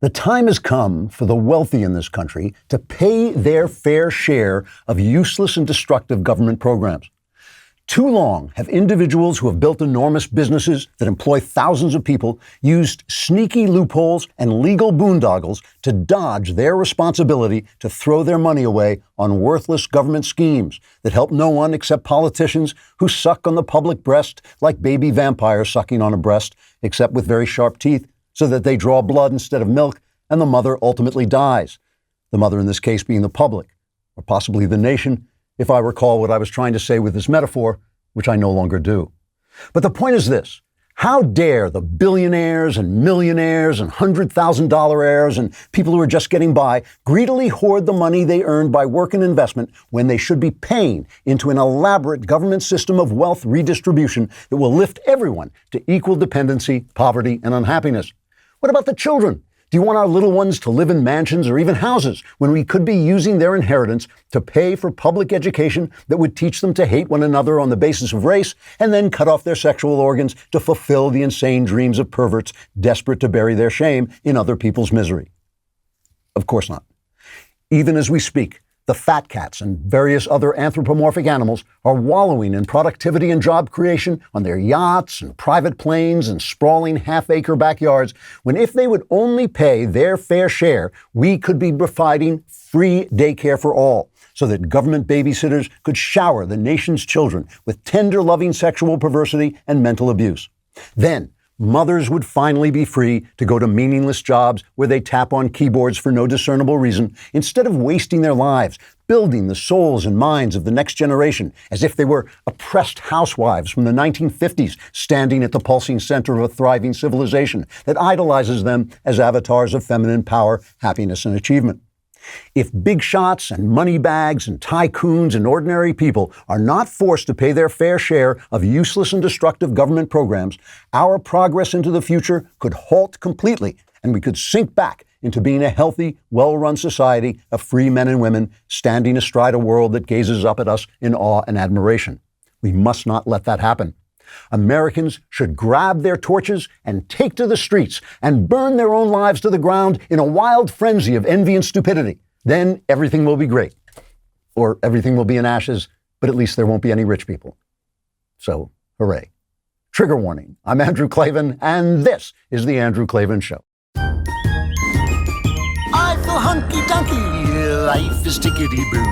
The time has come for the wealthy in this country to pay their fair share of useless and destructive government programs. Too long have individuals who have built enormous businesses that employ thousands of people used sneaky loopholes and legal boondoggles to dodge their responsibility to throw their money away on worthless government schemes that help no one except politicians who suck on the public breast like baby vampires sucking on a breast, except with very sharp teeth, so that they draw blood instead of milk, and the mother ultimately dies. The mother in this case being the public, or possibly the nation, if I recall what I was trying to say with this metaphor, which I no longer do. But the point is this: how dare the billionaires and millionaires and $100,000 heirs and people who are just getting by greedily hoard the money they earned by work and investment when they should be paying into an elaborate government system of wealth redistribution that will lift everyone to equal dependency, poverty, and unhappiness? What about the children? Do you want our little ones to live in mansions or even houses when we could be using their inheritance to pay for public education that would teach them to hate one another on the basis of race and then cut off their sexual organs to fulfill the insane dreams of perverts desperate to bury their shame in other people's misery? Of course not. Even as we speak, the fat cats and various other anthropomorphic animals are wallowing in productivity and job creation on their yachts and private planes and sprawling half-acre backyards, when if they would only pay their fair share, we could be providing free daycare for all, so that government babysitters could shower the nation's children with tender, loving sexual perversity and mental abuse. Then, mothers would finally be free to go to meaningless jobs where they tap on keyboards for no discernible reason, instead of wasting their lives building the souls and minds of the next generation as if they were oppressed housewives from the 1950s standing at the pulsing center of a thriving civilization that idolizes them as avatars of feminine power, happiness, and achievement. If big shots and money bags and tycoons and ordinary people are not forced to pay their fair share of useless and destructive government programs, our progress into the future could halt completely, and we could sink back into being a healthy, well-run society of free men and women standing astride a world that gazes up at us in awe and admiration. We must not let that happen. Americans should grab their torches and take to the streets and burn their own lives to the ground in a wild frenzy of envy and stupidity. Then everything will be great. Or everything will be in ashes, but at least there won't be any rich people. So, hooray. Trigger warning. I'm Andrew Klavan, and this is The Andrew Klavan Show. I feel hunky-dunky, life is tickety-boo.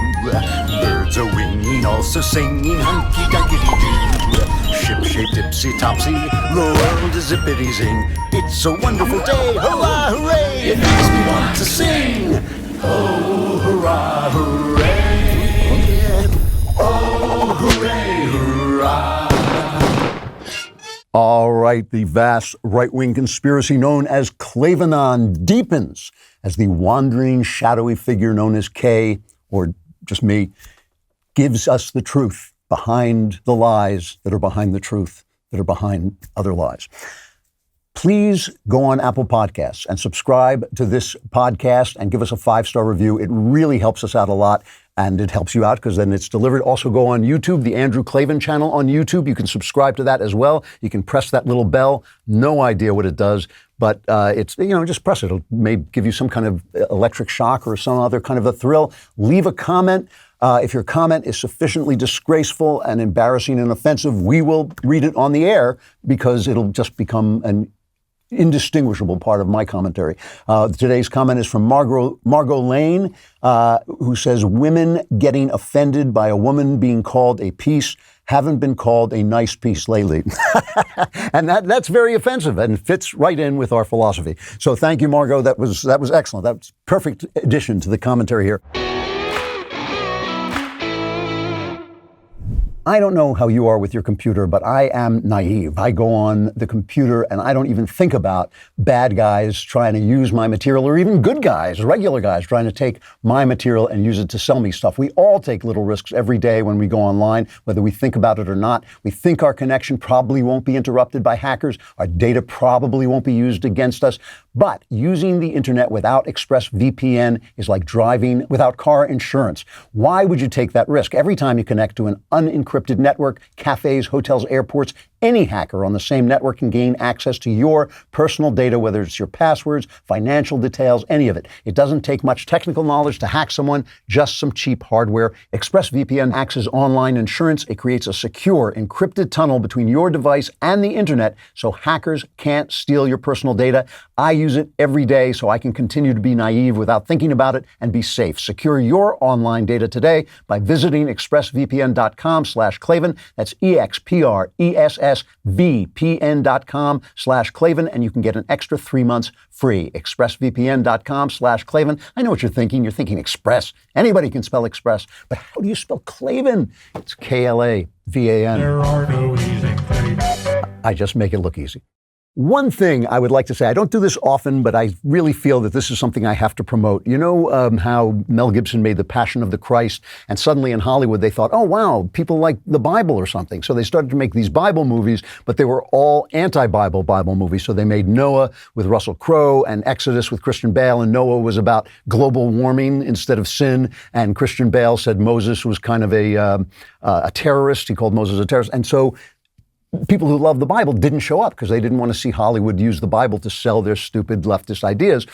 Birds are winging, also singing hunky-dunky-doo. Ship-shaped, ipsy-topsy, the world is zippity-zing. It's a wonderful day, hurrah, hooray! It makes me want to sing. Oh, hurrah, hooray! Oh, hooray, hurrah! All right, the vast right-wing conspiracy known as Klavanon deepens as the wandering, shadowy figure known as K, or just me, gives us the truth behind the lies that are behind the truth that are behind other lies. Please go on Apple Podcasts and subscribe to this podcast and give us a 5-star review. It really helps us out a lot, and it helps you out because then it's delivered. Also go on YouTube, the Andrew Klavan channel on YouTube. You can subscribe to that as well. You can press that little bell. No idea what it does, but it's, just press it. It may give you some kind of electric shock or some other kind of a thrill. Leave a comment. If your comment is sufficiently disgraceful and embarrassing and offensive, we will read it on the air because it'll just become an indistinguishable part of my commentary. Today's comment is from Margot Lane, who says, women getting offended by a woman being called a piece haven't been called a nice piece lately. And that's very offensive and fits right in with our philosophy. So thank you, Margot. That was excellent. That was perfect addition to the commentary here. I don't know how you are with your computer, but I am naive. I go on the computer and I don't even think about bad guys trying to use my material, or even good guys, regular guys trying to take my material and use it to sell me stuff. We all take little risks every day when we go online, whether we think about it or not. We think our connection probably won't be interrupted by hackers. Our data probably won't be used against us. But using the internet without ExpressVPN is like driving without car insurance. Why would you take that risk? Every time you connect to an unencrypted network, cafes, hotels, airports, Any hacker on the same network can gain access to your personal data, whether it's your passwords, financial details, any of it. It doesn't take much technical knowledge to hack someone, just some cheap hardware. ExpressVPN acts as online insurance. It creates a secure, encrypted tunnel between your device and the internet so hackers can't steal your personal data. I use it every day so I can continue to be naive without thinking about it and be safe. Secure your online data today by visiting expressvpn.com/Klavan. That's EXPRESSVPN.com/Klavan, and you can get an extra 3 months free. expressvpn.com/Klavan. I know what you're thinking. You're thinking Express. Anybody can spell Express, but how do you spell Klavan? It's Klavan. There are no easy things. I just make it look easy. One thing I would like to say, I don't do this often, but I really feel that this is something I have to promote. You know how Mel Gibson made The Passion of the Christ, and suddenly in Hollywood they thought, oh wow, people like the Bible or something. So they started to make these Bible movies, but they were all anti-Bible Bible movies. So they made Noah with Russell Crowe and Exodus with Christian Bale, and Noah was about global warming instead of sin, and Christian Bale said Moses was kind of a terrorist. He called Moses a terrorist. And so people who love the Bible didn't show up because they didn't want to see Hollywood use the Bible to sell their stupid leftist ideas.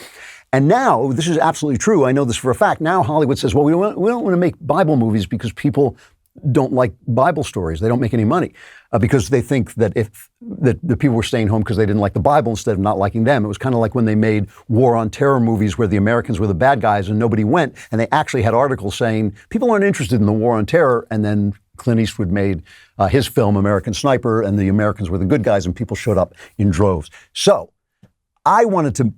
And now, this is absolutely true, I know this for a fact, now Hollywood says, well, we don't want to make Bible movies because people don't like Bible stories. They don't make any money because they think that the people were staying home because they didn't like the Bible instead of not liking them. It was kind of like when they made war on terror movies where the Americans were the bad guys and nobody went, and they actually had articles saying people aren't interested in the war on terror, and then Clint Eastwood made his film American Sniper, and the Americans were the good guys, and people showed up in droves. So I wanted to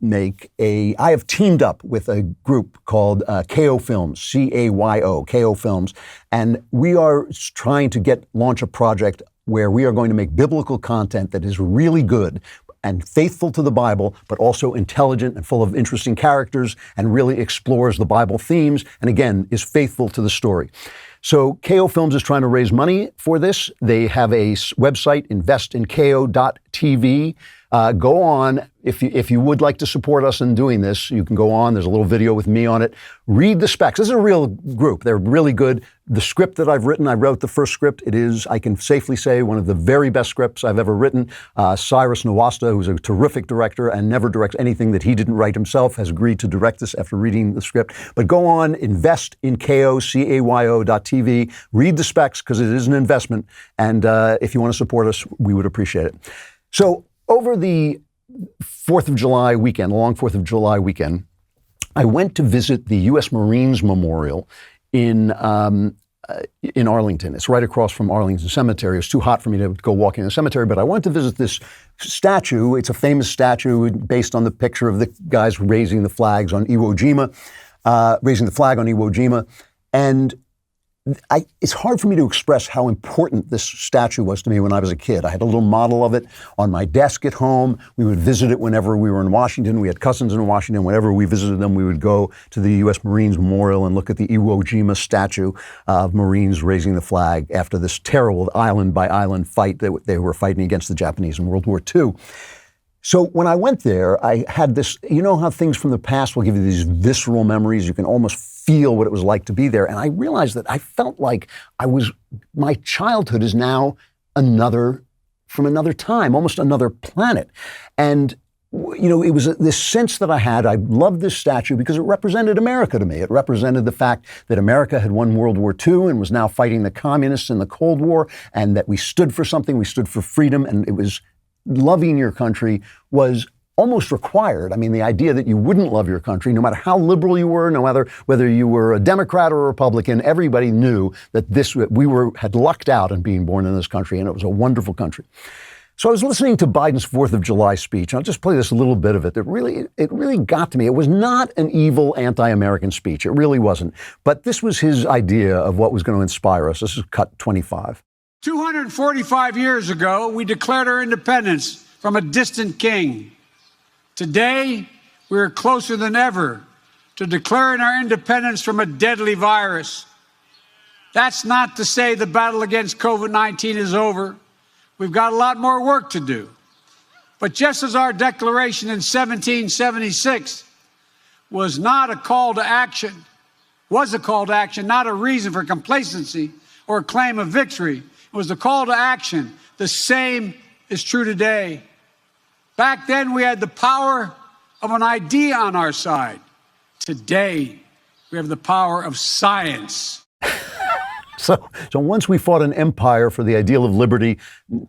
I have teamed up with a group called KO Films, CAYO, KO Films, and we are trying to launch a project where we are going to make biblical content that is really good and faithful to the Bible, but also intelligent and full of interesting characters and really explores the Bible themes and, again, is faithful to the story. So KO Films is trying to raise money for this. They have a website, investinko.tv. Go on. If you would like to support us in doing this, you can go on. There's a little video with me on it. Read the specs. This is a real group. They're really good. The script that I've written, I wrote the first script. It is, I can safely say, one of the very best scripts I've ever written. Cyrus Nowasta, who's a terrific director and never directs anything that he didn't write himself, has agreed to direct this after reading the script. But go on, investinko.tv. Read the specs because it is an investment. And if you want to support us, we would appreciate it. So over the 4th of July weekend, long 4th of July weekend, I went to visit the U.S. Marines Memorial in Arlington. It's right across from Arlington Cemetery. It was too hot for me to go walking in the cemetery, but I went to visit this statue. It's a famous statue based on the picture of the guys raising the flags on Iwo Jima, raising the flag on Iwo Jima. And it's hard for me to express how important this statue was to me when I was a kid. I had a little model of it on my desk at home. We would visit it whenever we were in Washington. We had cousins in Washington. Whenever we visited them, we would go to the U.S. Marines Memorial and look at the Iwo Jima statue of Marines raising the flag after this terrible island by island fight that they were fighting against the Japanese in World War II. So when I went there, I had this, you know how things from the past will give you these visceral memories? You can almost feel what it was like to be there. And I realized that I felt like my childhood is now from another time, almost another planet. And, you know, it was this sense that I had. I loved this statue because it represented America to me. It represented the fact that America had won World War II and was now fighting the communists in the Cold War, and that we stood for something. We stood for freedom, and it was loving your country was almost required. I mean, the idea that you wouldn't love your country, no matter how liberal you were, no matter whether you were a Democrat or a Republican, everybody knew that had lucked out in being born in this country, and it was a wonderful country. So I was listening to Biden's 4th of July speech. I'll just play this a little bit of it. It really got to me. It was not an evil anti-American speech. It really wasn't. But this was his idea of what was going to inspire us. This is cut 25. 245 years ago, we declared our independence from a distant king. Today, we are closer than ever to declaring our independence from a deadly virus. That's not to say the battle against COVID-19 is over. We've got a lot more work to do. But just as our declaration in 1776 was a call to action, not a reason for complacency or a claim of victory, it was the call to action. The same is true today. Back then, we had the power of an idea on our side. Today, we have the power of science. So once we fought an empire for the ideal of liberty,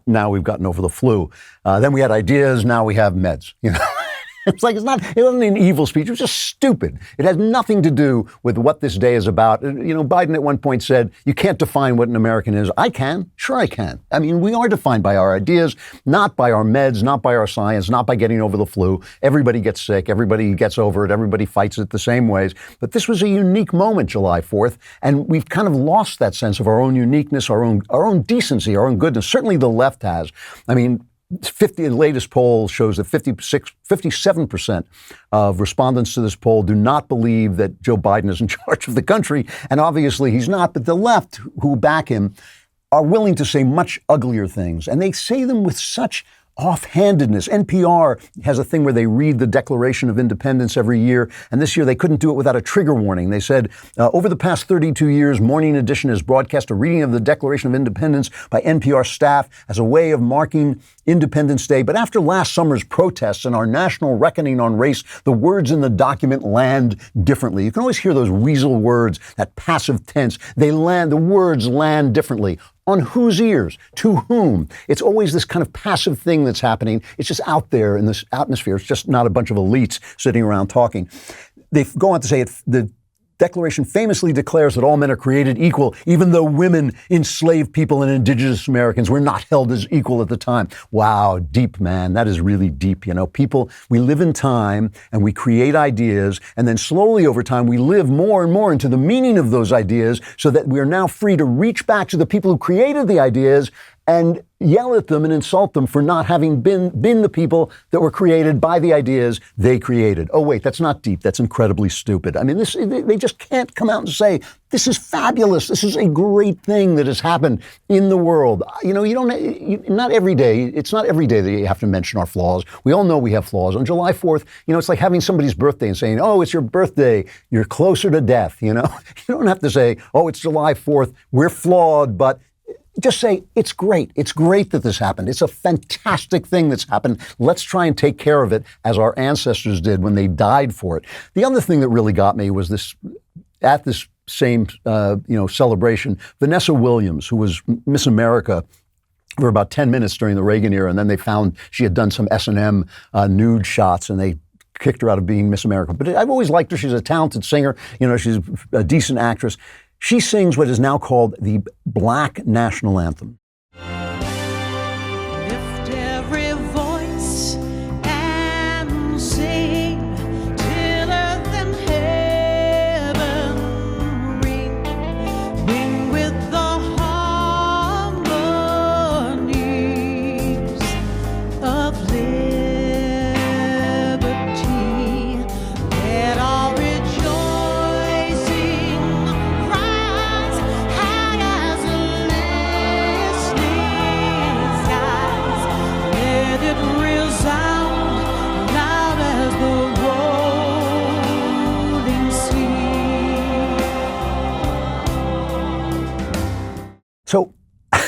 now we've gotten over the flu. Then we had ideas, now we have meds. It's like, it wasn't an evil speech. It was just stupid. It has nothing to do with what this day is about. Biden at one point said, you can't define what an American is. I can. Sure I can. I mean, we are defined by our ideas, not by our meds, not by our science, not by getting over the flu. Everybody gets sick. Everybody gets over it. Everybody fights it the same ways. But this was a unique moment, July 4th, and we've kind of lost that sense of our own uniqueness, our own decency, our own goodness. Certainly the left has. I mean, the latest poll shows that 57% of respondents to this poll do not believe that Joe Biden is in charge of the country. And obviously he's not. But the left, who back him, are willing to say much uglier things. And they say them with such offhandedness. NPR has a thing where they read the Declaration of Independence every year, and this year they couldn't do it without a trigger warning. They said, over the past 32 years, Morning Edition has broadcast a reading of the Declaration of Independence by NPR staff as a way of marking Independence Day. But after last summer's protests and our national reckoning on race, the words in the document land differently. You can always hear those weasel words, that passive tense. The words land differently. On whose ears? To whom? It's always this kind of passive thing that's happening. It's just out there in this atmosphere. It's just not a bunch of elites sitting around talking. They go on to say the Declaration famously declares that all men are created equal, even though women, enslaved people, and indigenous Americans were not held as equal at the time. Wow, deep, man. That is really deep. People, we live in time and we create ideas, and then slowly over time we live more and more into the meaning of those ideas so that we are now free to reach back to the people who created the ideas and yell at them and insult them for not having been the people that were created by the ideas they created. Oh, wait, that's not deep. That's incredibly stupid. I mean, they just can't come out and say, this is fabulous. This is a great thing that has happened in the world. Not every day. It's not every day that you have to mention our flaws. We all know we have flaws. On July 4th, it's like having somebody's birthday and saying, oh, it's your birthday. You're closer to death. You don't have to say, oh, it's July 4th. We're flawed, but just say, it's great. It's great that this happened. It's a fantastic thing that's happened. Let's try and take care of it as our ancestors did when they died for it. The other thing that really got me was at this same, celebration, Vanessa Williams, who was Miss America for about 10 minutes during the Reagan era, and then they found she had done some S&M nude shots, and they kicked her out of being Miss America. But I've always liked her. She's a talented singer. She's a decent actress. She sings what is now called the Black National Anthem. Lift every voice and sing till earth and heaven ring with the harmonies of liberty. Let all rejoicing rise high as a listening skies. Let it resound loud as the rolling sea. So I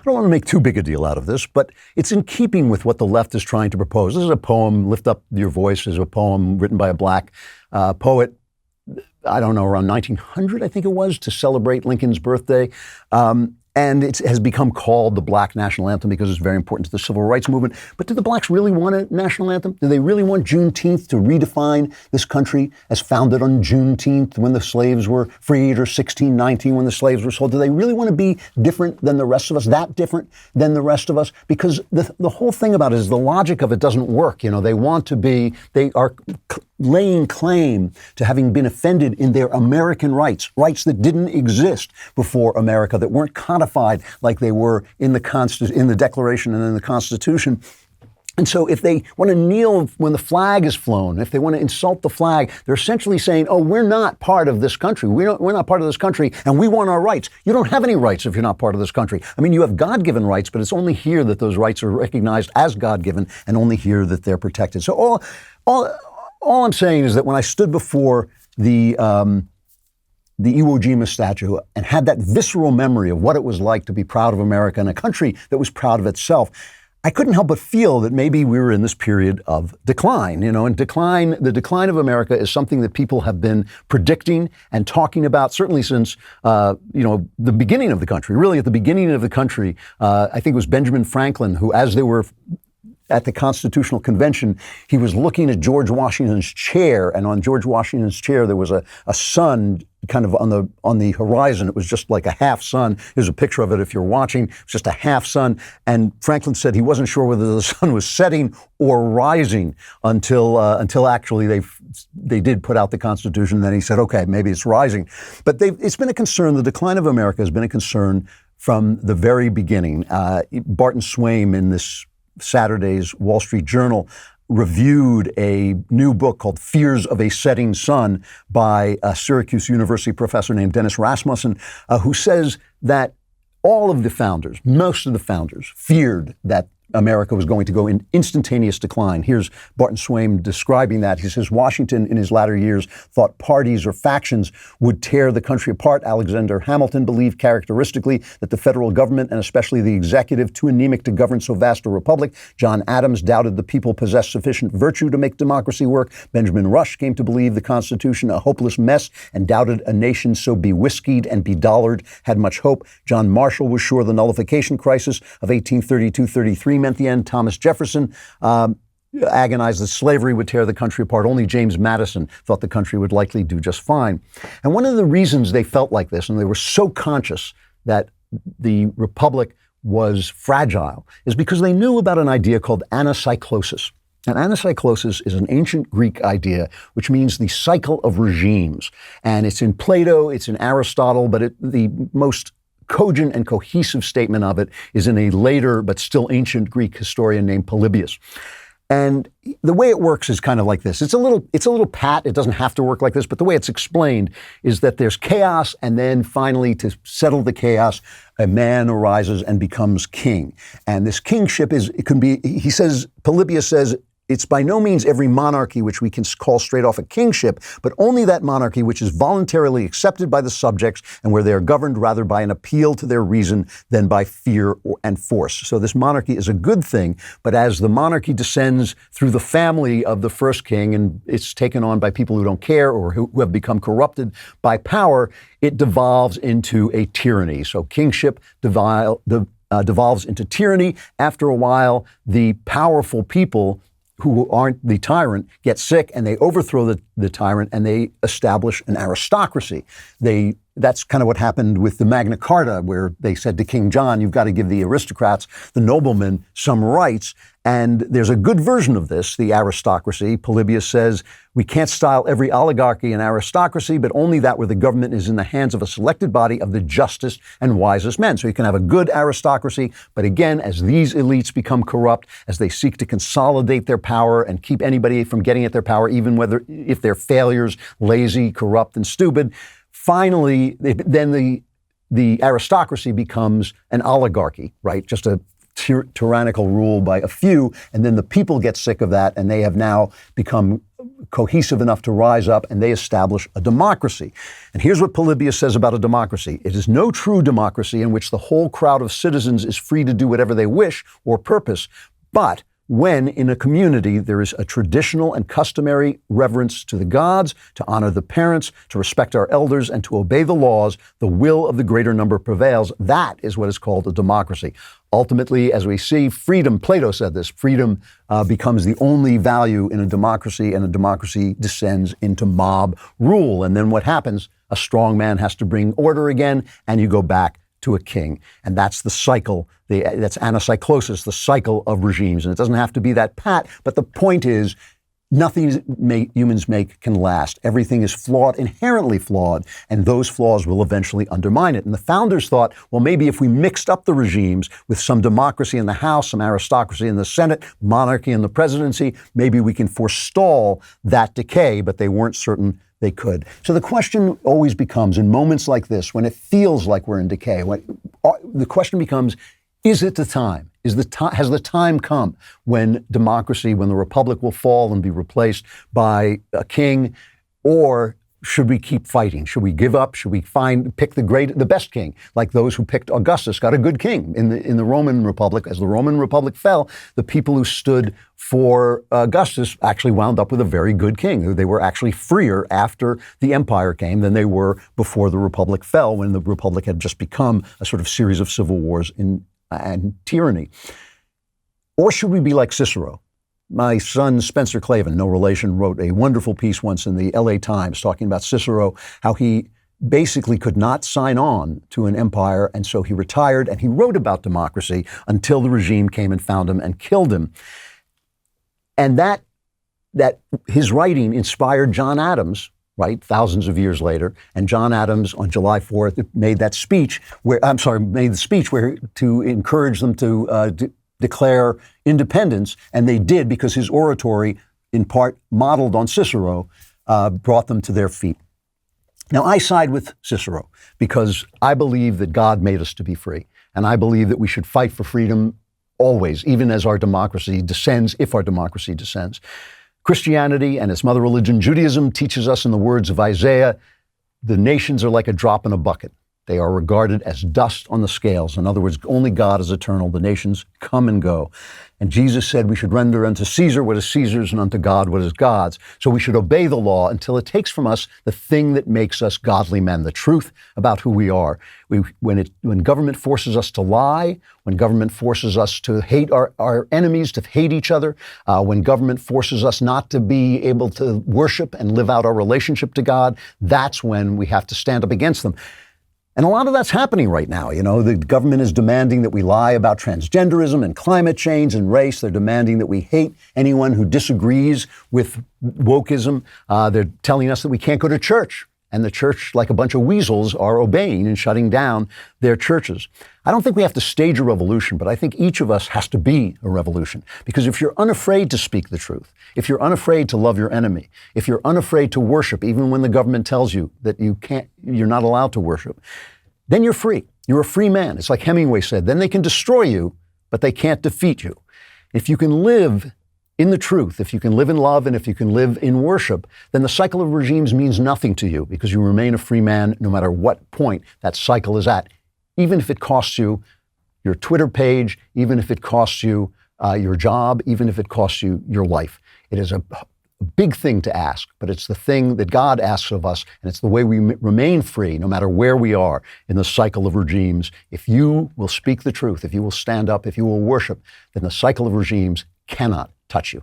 don't want to make too big a deal out of this, but it's in keeping with what the left is trying to propose. This is a poem, Lift Up Your Voice, is a poem written by a black poet, I don't know, around 1900, I think it was, to celebrate Lincoln's birthday. And it has become called the Black National Anthem because it's very important to the civil rights movement. But do the blacks really want a national anthem? Do they really want Juneteenth to redefine this country as founded on Juneteenth when the slaves were freed, or 1619 when the slaves were sold? Do they really want to be different than the rest of us, that different than the rest of us? Because the whole thing about it is the logic of it doesn't work. They want to be, they are laying claim to having been offended in their American rights that didn't exist before America, that weren't codified like they were in the Declaration and in the Constitution. And so if they want to kneel when the flag is flown, if they want to insult the flag, they're essentially saying, oh, we're not part of this country. We're not part of this country, and we want our rights. You don't have any rights if you're not part of this country. I mean, you have God-given rights, but it's only here that those rights are recognized as God-given, and only here that they're protected. So all I'm saying is that when I stood before the the Iwo Jima statue and had that visceral memory of what it was like to be proud of America and a country that was proud of itself, I couldn't help but feel that maybe we were in this period of decline, and the decline of America is something that people have been predicting and talking about, certainly since, the beginning of the country. Really, at the beginning of the country, I think it was Benjamin Franklin who, as they were at the Constitutional Convention, he was looking at George Washington's chair, and on George Washington's chair there was a sun kind of on the horizon. It was just like a half sun. Here's a picture of it if you're watching. It's just a half sun. And Franklin said he wasn't sure whether the sun was setting or rising until actually they did put out the Constitution. Then he said, okay, maybe it's rising. But it's been a concern. The decline of America has been a concern from the very beginning. Barton Swaim in this Saturday's Wall Street Journal reviewed a new book called Fears of a Setting Sun by a Syracuse University professor named Dennis Rasmussen, who says that all of the founders, most of the founders, feared that America was going to go in instantaneous decline. Here's Barton Swaim describing that. He says, Washington in his latter years thought parties or factions would tear the country apart. Alexander Hamilton believed characteristically that the federal government, and especially the executive, too anemic to govern so vast a republic. John Adams doubted the people possessed sufficient virtue to make democracy work. Benjamin Rush came to believe the Constitution a hopeless mess and doubted a nation so bewhiskied and bedollared had much hope. John Marshall was sure the nullification crisis of 1832-33 meant the end. Thomas Jefferson agonized that slavery would tear the country apart. Only James Madison thought the country would likely do just fine. And one of the reasons they felt like this, and they were so conscious that the republic was fragile, is because they knew about an idea called anacyclosis. And anacyclosis is an ancient Greek idea which means the cycle of regimes. And it's in Plato, it's in Aristotle, but the most cogent and cohesive statement of it is in a later but still ancient Greek historian named Polybius. And the way it works is kind of like this. It's a little pat. It doesn't have to work like this, but the way it's explained is that there's chaos, and then finally, to settle the chaos, a man arises and becomes king. And this kingship Polybius says, it's by no means every monarchy which we can call straight off a kingship, but only that monarchy which is voluntarily accepted by the subjects and where they are governed rather by an appeal to their reason than by fear and force. So this monarchy is a good thing, but as the monarchy descends through the family of the first king and it's taken on by people who don't care or who have become corrupted by power, it devolves into a tyranny. So kingship devolves into tyranny. After a while, the powerful people who aren't the tyrant get sick and they overthrow the tyrant and they establish an aristocracy. That's kind of what happened with the Magna Carta, where they said to King John, you've got to give the aristocrats, the noblemen, some rights. And there's a good version of this, the aristocracy. Polybius says, we can't style every oligarchy an aristocracy, but only that where the government is in the hands of a selected body of the justest and wisest men. So you can have a good aristocracy, but again, as these elites become corrupt, as they seek to consolidate their power and keep anybody from getting at their power, even if they're failures, lazy, corrupt, and stupid, finally, then the aristocracy becomes an oligarchy, right? Just a tyrannical rule by a few, and then the people get sick of that, and they have now become cohesive enough to rise up, and they establish a democracy. And here's what Polybius says about a democracy. It is no true democracy in which the whole crowd of citizens is free to do whatever they wish or purpose, but when in a community there is a traditional and customary reverence to the gods, to honor the parents, to respect our elders, and to obey the laws, the will of the greater number prevails. That is what is called a democracy. Ultimately, as we see, freedom, Plato said this, freedom becomes the only value in a democracy, and a democracy descends into mob rule. And then what happens? A strong man has to bring order again, and you go back to a king. And that's the cycle, that's anacyclosis, the cycle of regimes. And it doesn't have to be that pat, but the point is, nothing humans make can last. Everything is flawed, inherently flawed, and those flaws will eventually undermine it. And the founders thought, well, maybe if we mixed up the regimes with some democracy in the House, some aristocracy in the Senate, monarchy in the presidency, maybe we can forestall that decay, but they weren't certain they could. So the question always becomes, in moments like this, when it feels like we're in decay, the question becomes, is it the time? Has the time come when democracy, when the republic will fall and be replaced by a king, or should we keep fighting? Should we give up? Should we pick the best king? Like those who picked Augustus got a good king in the Roman Republic. As the Roman Republic fell, the people who stood for Augustus actually wound up with a very good king. They were actually freer after the empire came than they were before the Republic fell, when the Republic had just become a sort of series of civil wars and tyranny. Or should we be like Cicero? My son, Spencer Klavan, no relation, wrote a wonderful piece once in the LA Times talking about Cicero, how he basically could not sign on to an empire, and so he retired, and he wrote about democracy until the regime came and found him and killed him. And that his writing inspired John Adams, right, thousands of years later, and John Adams on July 4th made the speech where to encourage them to declare independence, and they did because his oratory, in part modeled on Cicero, brought them to their feet. Now, I side with Cicero because I believe that God made us to be free, and I believe that we should fight for freedom always, even as our democracy descends, if our democracy descends. Christianity and its mother religion, Judaism, teaches us in the words of Isaiah, the nations are like a drop in a bucket. They are regarded as dust on the scales. In other words, only God is eternal. The nations come and go. And Jesus said we should render unto Caesar what is Caesar's and unto God what is God's. So we should obey the law until it takes from us the thing that makes us godly men, the truth about who we are. When government forces us to lie, when government forces us to hate our enemies, to hate each other, when government forces us not to be able to worship and live out our relationship to God, that's when we have to stand up against them. And a lot of that's happening right now. You know, the government is demanding that we lie about transgenderism and climate change and race. They're demanding that we hate anyone who disagrees with wokeism. They're telling us that we can't go to church. And the church, like a bunch of weasels, are obeying and shutting down their churches. I don't think we have to stage a revolution, but I think each of us has to be a revolution. Because if you're unafraid to speak the truth, if you're unafraid to love your enemy, if you're unafraid to worship, even when the government tells you that you're not allowed to worship, then you're free. You're a free man. It's like Hemingway said, then they can destroy you, but they can't defeat you. If you can live in the truth, if you can live in love, and if you can live in worship, then the cycle of regimes means nothing to you because you remain a free man no matter what point that cycle is at, even if it costs you your Twitter page, even if it costs you your job, even if it costs you your life. It is a big thing to ask, but it's the thing that God asks of us, and it's the way we remain free no matter where we are in the cycle of regimes. If you will speak the truth, if you will stand up, if you will worship, then the cycle of regimes cannot touch you.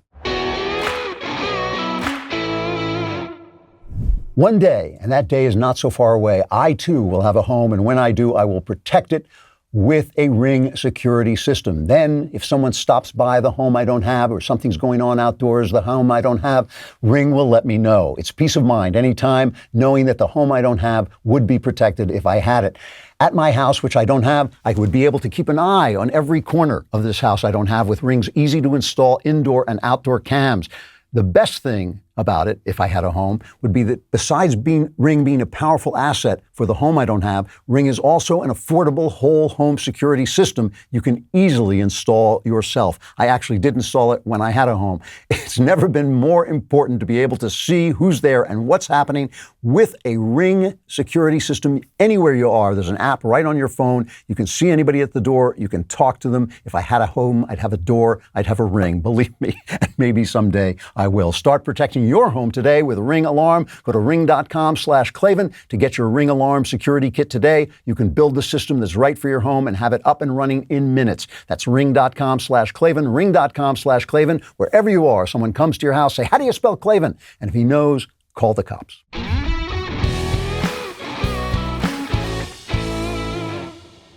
One day, and that day is not so far away, I too will have a home, and when I do, I will protect it with a Ring security system. Then, if someone stops by the home I don't have, or something's going on outdoors, the home I don't have, Ring will let me know. It's peace of mind anytime, knowing that the home I don't have would be protected if I had it. At my house, which I don't have, I would be able to keep an eye on every corner of this house I don't have with Ring's easy to install indoor and outdoor cams. The best thing about it, if I had a home, would be that besides Ring being a powerful asset for the home I don't have, Ring is also an affordable whole home security system you can easily install yourself. I actually did install it when I had a home. It's never been more important to be able to see who's there and what's happening with a Ring security system anywhere you are. There's an app right on your phone. You can see anybody at the door. You can talk to them. If I had a home, I'd have a door. I'd have a Ring. Believe me, maybe someday I will. Start protecting your home today with a Ring alarm. Go to ring.com/Klavan to get your Ring alarm security kit today. You can build the system that's right for your home and have it up and running in minutes. That's ring.com/Klavan, ring.com/Klavan. Wherever you are, someone comes to your house, say, how do you spell Klavan? And if he knows, call the cops.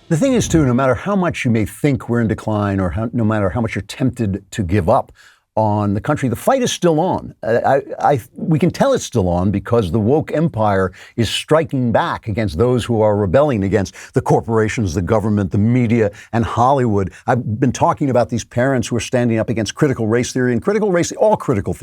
The thing is, too, no matter how much you may think we're in decline or no matter how much you're tempted to give up on the country, the fight is still on. We can tell it's still on because the woke empire is striking back against those who are rebelling against the corporations, the government, the media, and Hollywood. I've been talking about these parents who are standing up against critical race theory, and all critical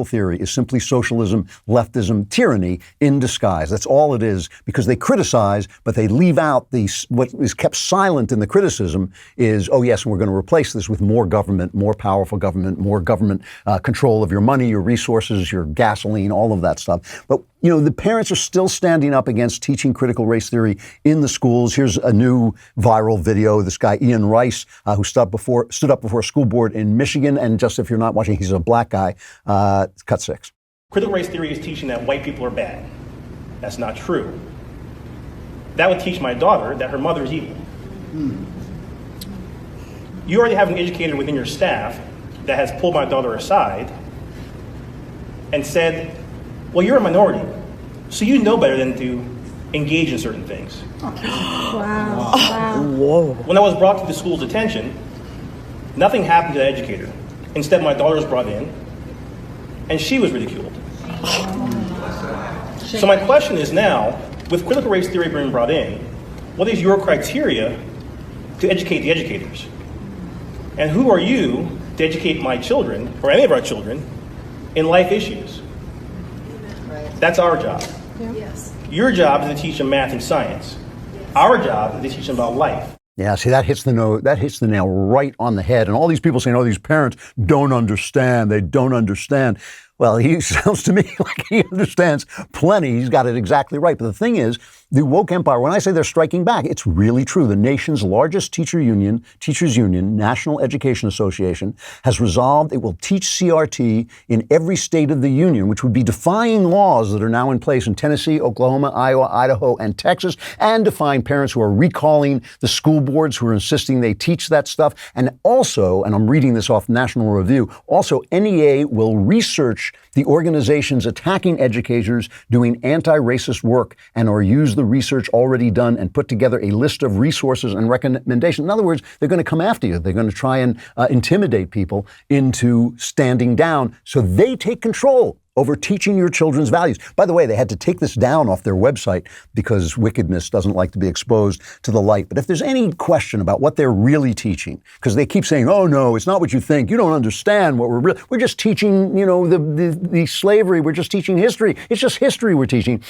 theory is simply socialism, leftism, tyranny in disguise. That's all it is, because they criticize, but they leave out what is kept silent in the criticism is, oh yes, and we're going to replace this with more government, more powerful government, more government control of your money, your resources, your gasoline, all of that stuff. But, the parents are still standing up against teaching critical race theory in the schools. Here's a new viral video. This guy, Ian Rice, who stood up before a school board in Michigan. And just if you're not watching, he's a black guy. Cut 6. Critical race theory is teaching that white people are bad. That's not true. That would teach my daughter that her mother is evil. You already have an educator within your staff that has pulled my daughter aside and said, well, you're a minority, so you know better than to engage in certain things. Wow. Whoa. When I was brought to the school's attention, nothing happened to that educator. Instead, my daughter was brought in, and she was ridiculed. So my question is now, with critical race theory being brought in, what is your criteria to educate the educators? And who are you to educate my children, or any of our children, in life issues? That's our job. Yes. Your job is to teach them math and science. Our job is to teach them about life. Yeah, see, that hits the nail right on the head. And all these people saying, oh, these parents don't understand. They don't understand. Well, he sounds to me like he understands plenty. He's got it exactly right. But the thing is, the woke empire, when I say they're striking back, it's really true. The nation's largest teachers union, National Education Association, has resolved it will teach CRT in every state of the union, which would be defying laws that are now in place in Tennessee, Oklahoma, Iowa, Idaho, and Texas, and defying parents who are recalling the school boards who are insisting they teach that stuff. And also, and I'm reading this off National Review, also NEA will research the organizations attacking educators doing anti-racist work and or use the research already done and put together a list of resources and recommendations. In other words, they're going to come after you. They're going to try and intimidate people into standing down so they take control over teaching your children's values. By the way, they had to take this down off their website because wickedness doesn't like to be exposed to the light. But if there's any question about what they're really teaching, because they keep saying, oh, no, it's not what you think. You don't understand what we're just teaching, the slavery. We're just teaching history. It's just history we're teaching.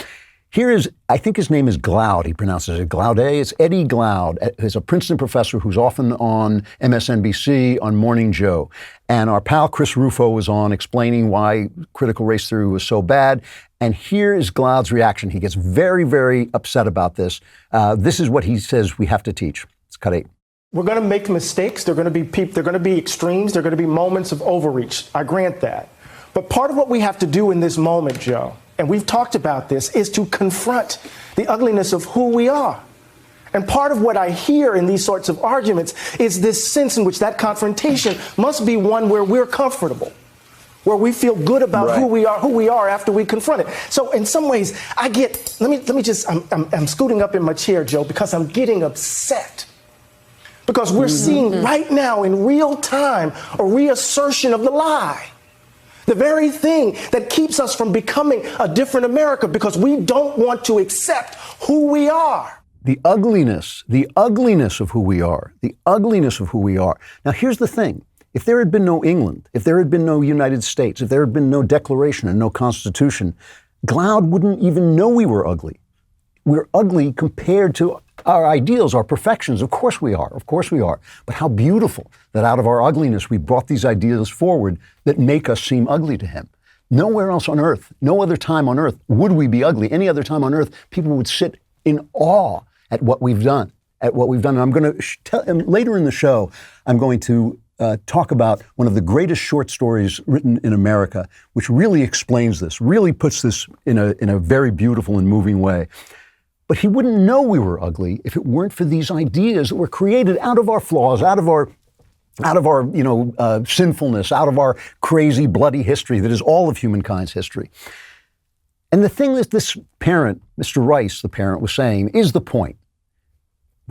Here is, I think his name is Glaude. He pronounces it Glaude. It's Eddie Glaude. He's a Princeton professor who's often on MSNBC, on Morning Joe. And our pal Chris Rufo was on explaining why critical race theory was so bad. And here is Glaude's reaction. He gets very, very upset about this. This is what he says we have to teach. It's cut 8. We're going to make mistakes. There are going to be extremes. There are going to be moments of overreach. I grant that. But part of what we have to do in this moment, Joe, and we've talked about this, is to confront the ugliness of who we are. And part of what I hear in these sorts of arguments is this sense in which that confrontation must be one where we're comfortable, where we feel good about who we are after we confront it. So in some ways, I'm scooting up in my chair, Joe, because I'm getting upset. Because we're seeing right now in real time a reassertion of the lie. The very thing that keeps us from becoming a different America, because we don't want to accept who we are. The ugliness of who we are, Now, here's the thing. If there had been no England, if there had been no United States, if there had been no Declaration and no Constitution, Glaude wouldn't even know we were ugly. We're ugly compared to our ideals, our perfections. Of course we are. But how beautiful that out of our ugliness, we brought these ideas forward that make us seem ugly to him. Nowhere else on earth, no other time on earth would we be ugly. Any other time on earth, people would sit in awe at what we've done, And I'm going to later in the show, I'm going to talk about one of the greatest short stories written in America, which really explains this, really puts this in a very beautiful and moving way. But he wouldn't know we were ugly if it weren't for these ideas that were created out of our flaws, out of our sinfulness, out of our crazy, bloody history that is all of humankind's history. And the thing that this parent, Mr. Rice, the parent, was saying is the point.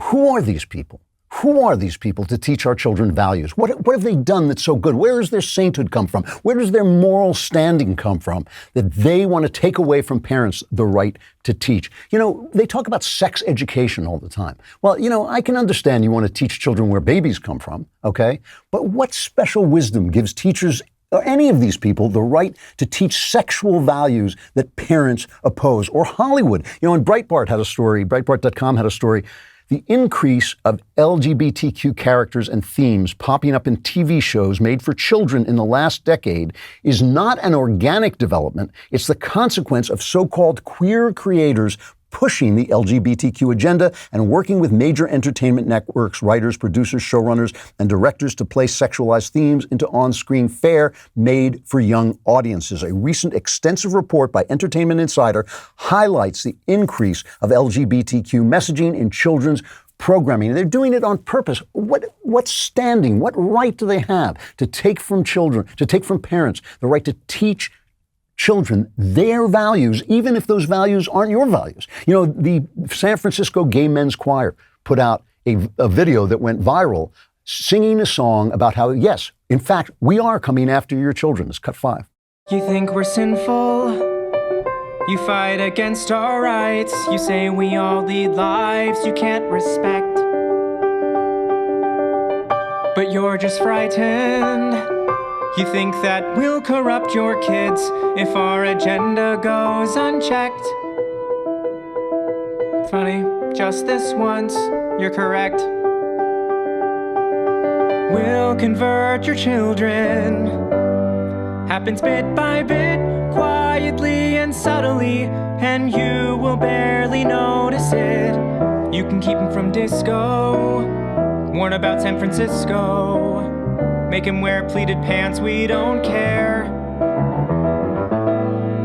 Who are these people? Who are these people to teach our children values? What have they done that's so good? Where does their sainthood come from? Where does their moral standing come from that they want to take away from parents the right to teach? They talk about sex education all the time. Well, I can understand you want to teach children where babies come from, okay? But what special wisdom gives teachers or any of these people the right to teach sexual values that parents oppose? Or Hollywood. And Breitbart.com had a story The increase of LGBTQ characters and themes popping up in TV shows made for children in the last decade is not an organic development. It's the consequence of so-called queer creators pushing the LGBTQ agenda and working with major entertainment networks, writers, producers, showrunners, and directors to place sexualized themes into on-screen fare made for young audiences. A recent extensive report by Entertainment Insider highlights the increase of LGBTQ messaging in children's programming. They're doing it on purpose. What right do they have to take from children, to take from parents, the right to teach children their values, even if those values aren't your values? You know, the San Francisco Gay Men's Choir put out a video that went viral singing a song about how, yes, in fact, we are coming after your children. It's cut 5. You think we're sinful? You fight against our rights. You say we all lead lives you can't respect. But you're just frightened. You think that we'll corrupt your kids if our agenda goes unchecked. Funny, just this once, you're correct. We'll convert your children. Happens bit by bit, quietly and subtly, and you will barely notice it. You can keep them from disco, warn about San Francisco. Make him wear pleated pants, we don't care.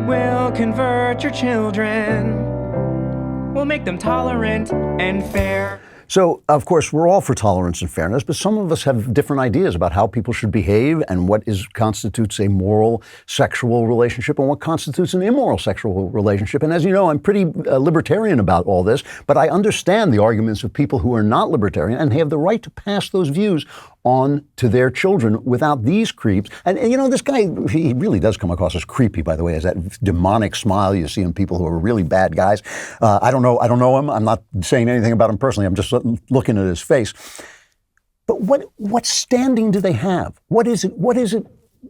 We'll convert your children. We'll make them tolerant and fair. So, of course, we're all for tolerance and fairness, but some of us have different ideas about how people should behave and what constitutes a moral sexual relationship and what constitutes an immoral sexual relationship. And as you know, I'm pretty libertarian about all this, but I understand the arguments of people who are not libertarian and have the right to pass those views on to their children without these creeps. And you know, this guy, he really does come across as creepy, by the way, as that demonic smile you see in people who are really bad guys. I don't know him. I'm not saying anything about him personally. I'm just looking at his face. But what standing do they have? What is it?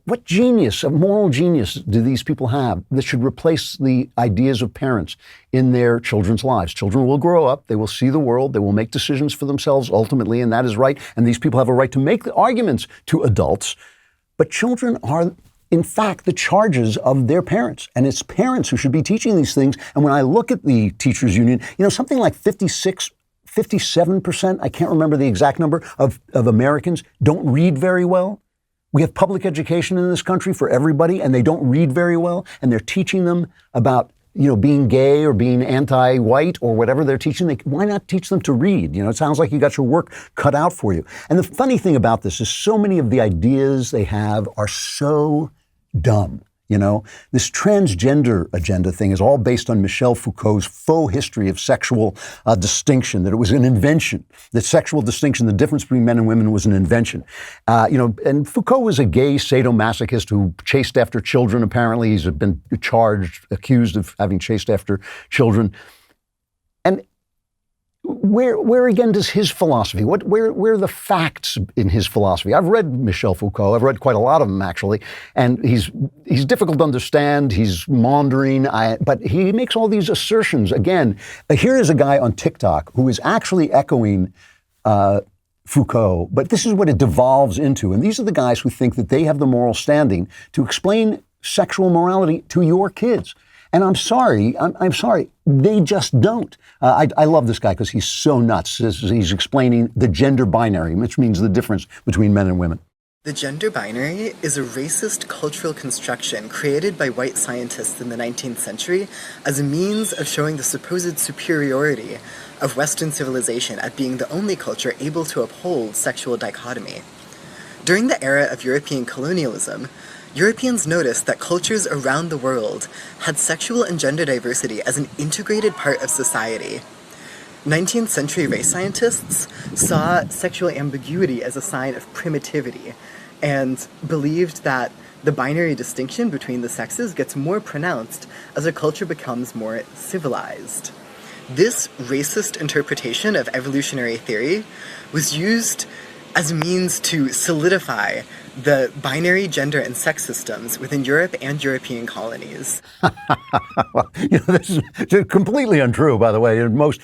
What genius, a moral genius, do these people have that should replace the ideas of parents in their children's lives? Children will grow up, they will see the world, they will make decisions for themselves ultimately, and that is right. And these people have a right to make the arguments to adults. But children are, in fact, the charges of their parents. And it's parents who should be teaching these things. And when I look at the teachers union, you know, something like 57%, I can't remember the exact number, of Americans don't read very well. We have public education in this country for everybody, and they don't read very well, and they're teaching them about, you know, being gay or being anti-white or whatever they're teaching. Why not teach them to read? You know, it sounds like you got your work cut out for you. And the funny thing about this is so many of the ideas they have are so dumb. You know, this transgender agenda thing is all based on Michel Foucault's faux history of sexual distinction, that it was an invention, that sexual distinction, the difference between men and women was an invention. You know, and Foucault was a gay sadomasochist who chased after children, apparently. He's been accused of having chased after children. And where again does his philosophy, where are the facts in his philosophy? I've read Michel Foucault, I've read quite a lot of them actually, and he's difficult to understand, he's maundering, but he makes all these assertions. Again, here is a guy on TikTok who is actually echoing Foucault, but this is what it devolves into, and these are the guys who think that they have the moral standing to explain sexual morality to your kids. And I'm sorry, they just don't. I love this guy because he's so nuts. He's explaining the gender binary, which means the difference between men and women. The gender binary is a racist cultural construction created by white scientists in the 19th century as a means of showing the supposed superiority of Western civilization at being the only culture able to uphold sexual dichotomy. During the era of European colonialism, Europeans noticed that cultures around the world had sexual and gender diversity as an integrated part of society. 19th century race scientists saw sexual ambiguity as a sign of primitivity and believed that the binary distinction between the sexes gets more pronounced as a culture becomes more civilized. This racist interpretation of evolutionary theory was used as a means to solidify the binary gender and sex systems within Europe and European colonies. Well, you know, this is completely untrue, by the way. Most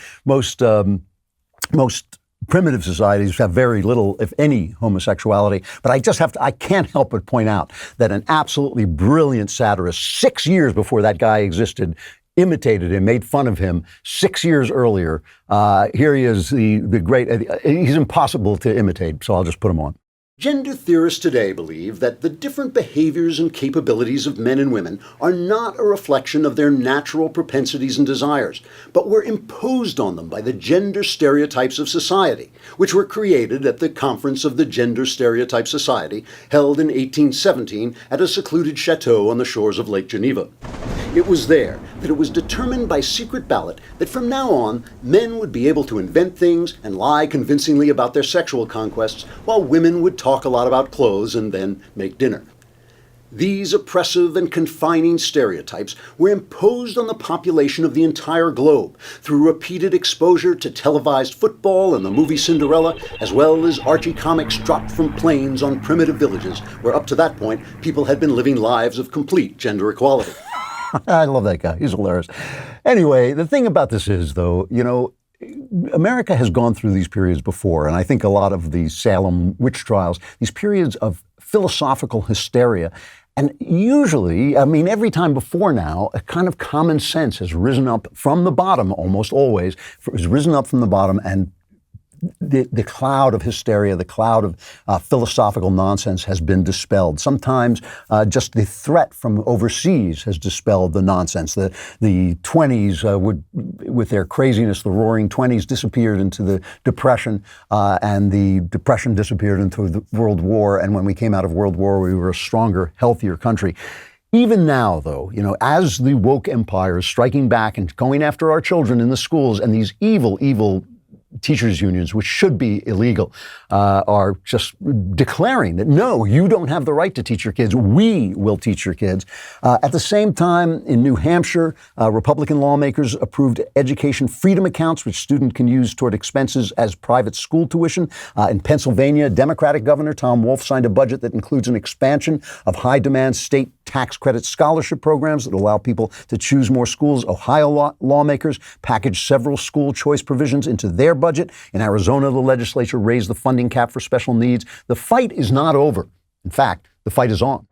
most primitive societies have very little, if any, homosexuality. But I can't help but point out that an absolutely brilliant satirist, 6 years before that guy existed, imitated him, made fun of him 6 years earlier. Here he is, the great, he's impossible to imitate, so I'll just put him on. Gender theorists today believe that the different behaviors and capabilities of men and women are not a reflection of their natural propensities and desires, but were imposed on them by the gender stereotypes of society, which were created at the Conference of the Gender Stereotype Society, held in 1817 at a secluded chateau on the shores of Lake Geneva. It was there that it was determined by secret ballot that from now on, men would be able to invent things and lie convincingly about their sexual conquests, while women would talk a lot about clothes and then make dinner. These oppressive and confining stereotypes were imposed on the population of the entire globe through repeated exposure to televised football and the movie Cinderella, as well as Archie comics dropped from planes on primitive villages, where up to that point, people had been living lives of complete gender equality. I love that guy. He's hilarious. Anyway, the thing about this is, though, America has gone through these periods before, and I think a lot of the Salem witch trials, these periods of philosophical hysteria. And usually, every time before now, a kind of common sense has risen up from the bottom, almost always, has risen up from the bottom, and the cloud of hysteria, the cloud of philosophical nonsense has been dispelled. Sometimes just the threat from overseas has dispelled the nonsense. The 20s, with their craziness, the roaring 20s disappeared into the Depression, and the Depression disappeared into the World War. And when we came out of World War, we were a stronger, healthier country. Even now, though, as the woke empire is striking back and going after our children in the schools, and these evil teachers' unions, which should be illegal, are just declaring that, no, you don't have the right to teach your kids. We will teach your kids. At the same time, in New Hampshire, Republican lawmakers approved education freedom accounts, which students can use toward expenses as private school tuition. In Pennsylvania, Democratic Governor Tom Wolf signed a budget that includes an expansion of high-demand state tax credit scholarship programs that allow people to choose more schools. Ohio lawmakers packaged several school choice provisions into their budget. In Arizona, the legislature raised the funding cap for special needs. The fight is not over. In fact, the fight is on.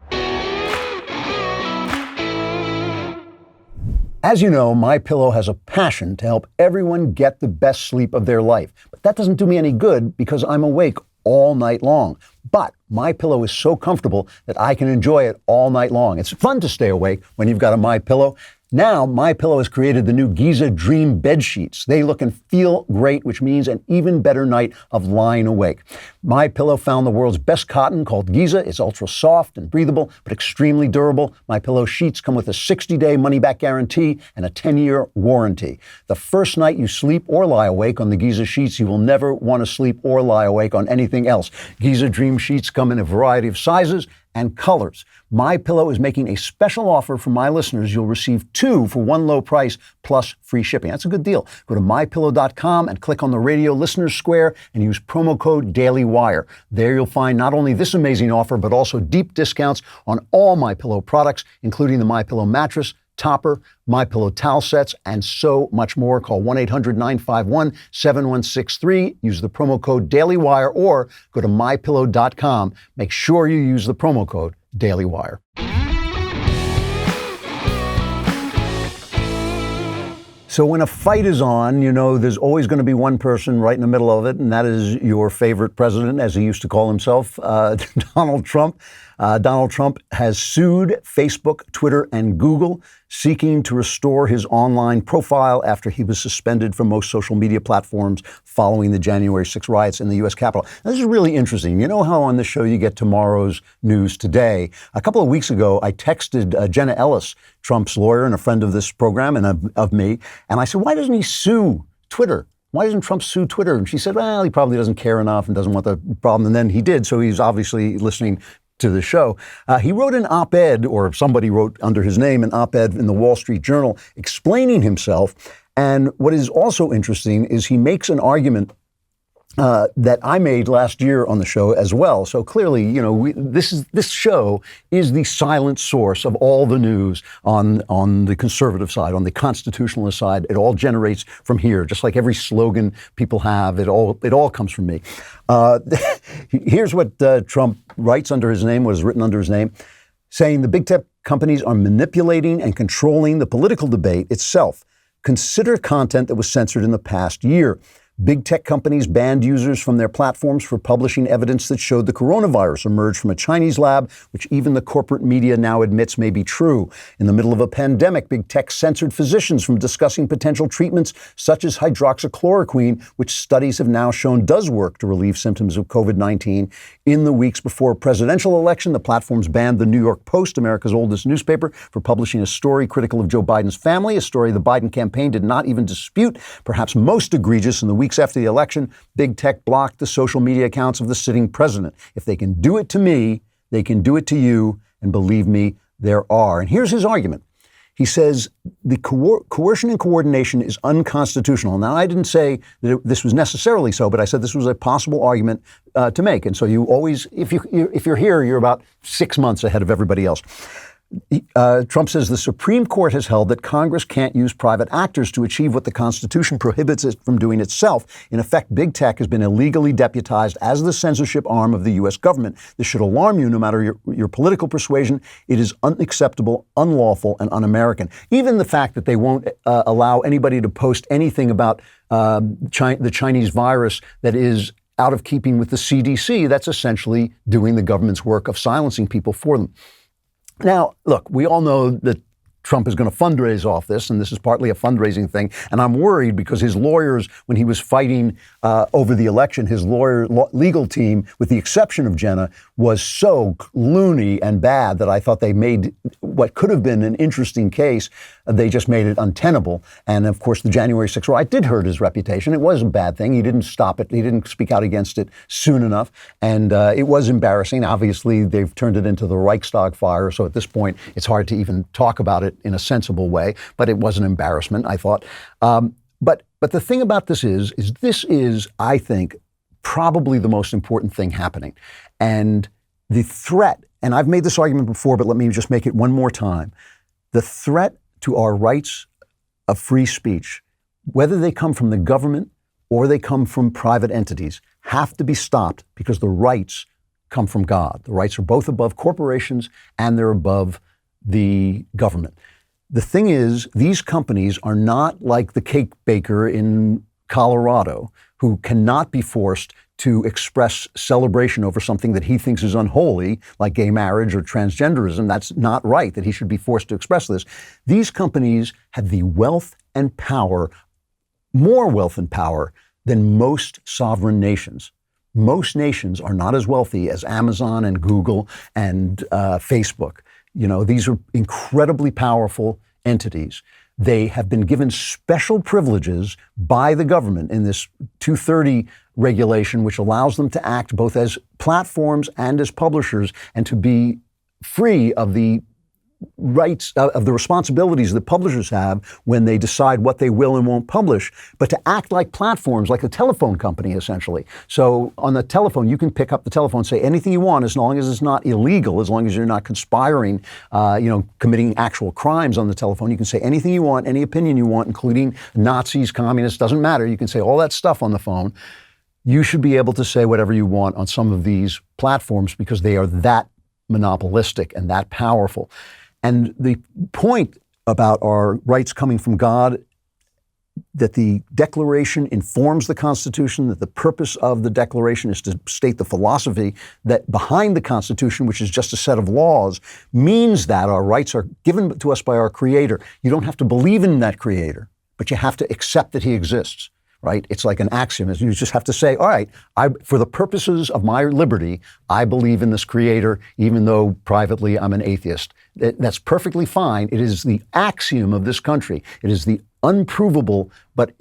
As you know, MyPillow has a passion to help everyone get the best sleep of their life. But that doesn't do me any good because I'm awake all night long. But MyPillow is so comfortable that I can enjoy it all night long. It's fun to stay awake when you've got a MyPillow. Now, MyPillow has created the new Giza Dream bed sheets. They look and feel great, which means an even better night of lying awake. MyPillow found the world's best cotton called Giza. It's ultra soft and breathable, but extremely durable. MyPillow sheets come with a 60-day money-back guarantee and a 10-year warranty. The first night you sleep or lie awake on the Giza sheets, you will never want to sleep or lie awake on anything else. Giza Dream sheets come in a variety of sizes and colors. MyPillow is making a special offer for my listeners. You'll receive 2 for one low price plus free shipping. That's a good deal. Go to MyPillow.com and click on the radio listeners square and use promo code DailyWire. There you'll find not only this amazing offer, but also deep discounts on all MyPillow products, including the MyPillow mattress, topper, MyPillow towel sets, and so much more. Call 1-800-951-7163. Use the promo code DailyWire or go to MyPillow.com. Make sure you use the promo code DailyWire. So when a fight is on, there's always going to be one person right in the middle of it, and that is your favorite president, as he used to call himself, Donald Trump. Donald Trump has sued Facebook, Twitter, and Google, seeking to restore his online profile after he was suspended from most social media platforms following the January 6 riots in the U.S. Capitol. Now, this is really interesting. You know how on this show you get tomorrow's news today? A couple of weeks ago, I texted Jenna Ellis, Trump's lawyer and a friend of this program and of me, and I said, why doesn't he sue Twitter? Why doesn't Trump sue Twitter? And she said, well, he probably doesn't care enough and doesn't want the problem. And then he did, so he's obviously listening to the show. He wrote an op-ed, or somebody wrote under his name, an op-ed in the Wall Street Journal explaining himself. And what is also interesting is he makes an argument that I made last year on the show as well. So clearly, you know, this show is the silent source of all the news on the conservative side, on the constitutionalist side. It all generates from here, just like every slogan people have. It all comes from me. Here's what Trump writes under his name, what is written under his name, saying the big tech companies are manipulating and controlling the political debate itself. Consider content that was censored in the past year. Big tech companies banned users from their platforms for publishing evidence that showed the coronavirus emerged from a Chinese lab, which even the corporate media now admits may be true. In the middle of a pandemic, big tech censored physicians from discussing potential treatments such as hydroxychloroquine, which studies have now shown does work to relieve symptoms of COVID-19. In the weeks before a presidential election, the platforms banned the New York Post, America's oldest newspaper, for publishing a story critical of Joe Biden's family, a story the Biden campaign did not even dispute. Perhaps most egregious, in the weeks after the election, big tech blocked the social media accounts of the sitting president. If they can do it to me, they can do it to you, and believe me, there are. And here's his argument. He says the coercion and coordination is unconstitutional. Now, I didn't say that this was necessarily so, but I said this was a possible argument to make. And so you always, if you're here, you're about 6 months ahead of everybody else. Trump says the Supreme Court has held that Congress can't use private actors to achieve what the Constitution prohibits it from doing itself. In effect, big tech has been illegally deputized as the censorship arm of the U.S. government. This should alarm you no matter your political persuasion. It is unacceptable, unlawful, and un-American. Even the fact that they won't allow anybody to post anything about the Chinese virus that is out of keeping with the CDC, that's essentially doing the government's work of silencing people for them. Now, look, we all know that Trump is going to fundraise off this, and this is partly a fundraising thing. And I'm worried because his lawyers, when he was fighting over the election, his legal team, with the exception of Jenna, was so loony and bad that I thought they made what could have been an interesting case. They just made it untenable. And of course, the January 6th riot did hurt his reputation. It was a bad thing. He didn't stop it. He didn't speak out against it soon enough. And it was embarrassing. Obviously, they've turned it into the Reichstag fire. So at this point, it's hard to even talk about it in a sensible way. But it was an embarrassment, I thought. But the thing about this is this is, I think, probably the most important thing happening. And the threat, and I've made this argument before, but let me just make it one more time. The threat to our rights of free speech, whether they come from the government or they come from private entities, have to be stopped because the rights come from God. The rights are both above corporations and they're above the government. The thing is, these companies are not like the cake baker in Colorado who cannot be forced to express celebration over something that he thinks is unholy, like gay marriage or transgenderism. That's not right, that he should be forced to express this. These companies have the wealth and power, more wealth and power than most sovereign nations. Most nations are not as wealthy as Amazon and Google and Facebook. You know, these are incredibly powerful entities. They have been given special privileges by the government in this 230 regulation, which allows them to act both as platforms and as publishers and to be free of the rights, of the responsibilities that publishers have when they decide what they will and won't publish, but to act like platforms, like a telephone company, essentially. So on the telephone, you can pick up the telephone and say anything you want as long as it's not illegal, as long as you're not conspiring, committing actual crimes on the telephone. You can say anything you want, any opinion you want, including Nazis, communists, doesn't matter. You can say all that stuff on the phone. You should be able to say whatever you want on some of these platforms because they are that monopolistic and that powerful. And the point about our rights coming from God, that the Declaration informs the Constitution, that the purpose of the Declaration is to state the philosophy that behind the Constitution, which is just a set of laws, means that our rights are given to us by our Creator. You don't have to believe in that Creator, but you have to accept that He exists. Right? It's like an axiom. You just have to say, all right, for the purposes of my liberty, I believe in this Creator, even though privately I'm an atheist. That's perfectly fine. It is the axiom of this country. It is the unprovable but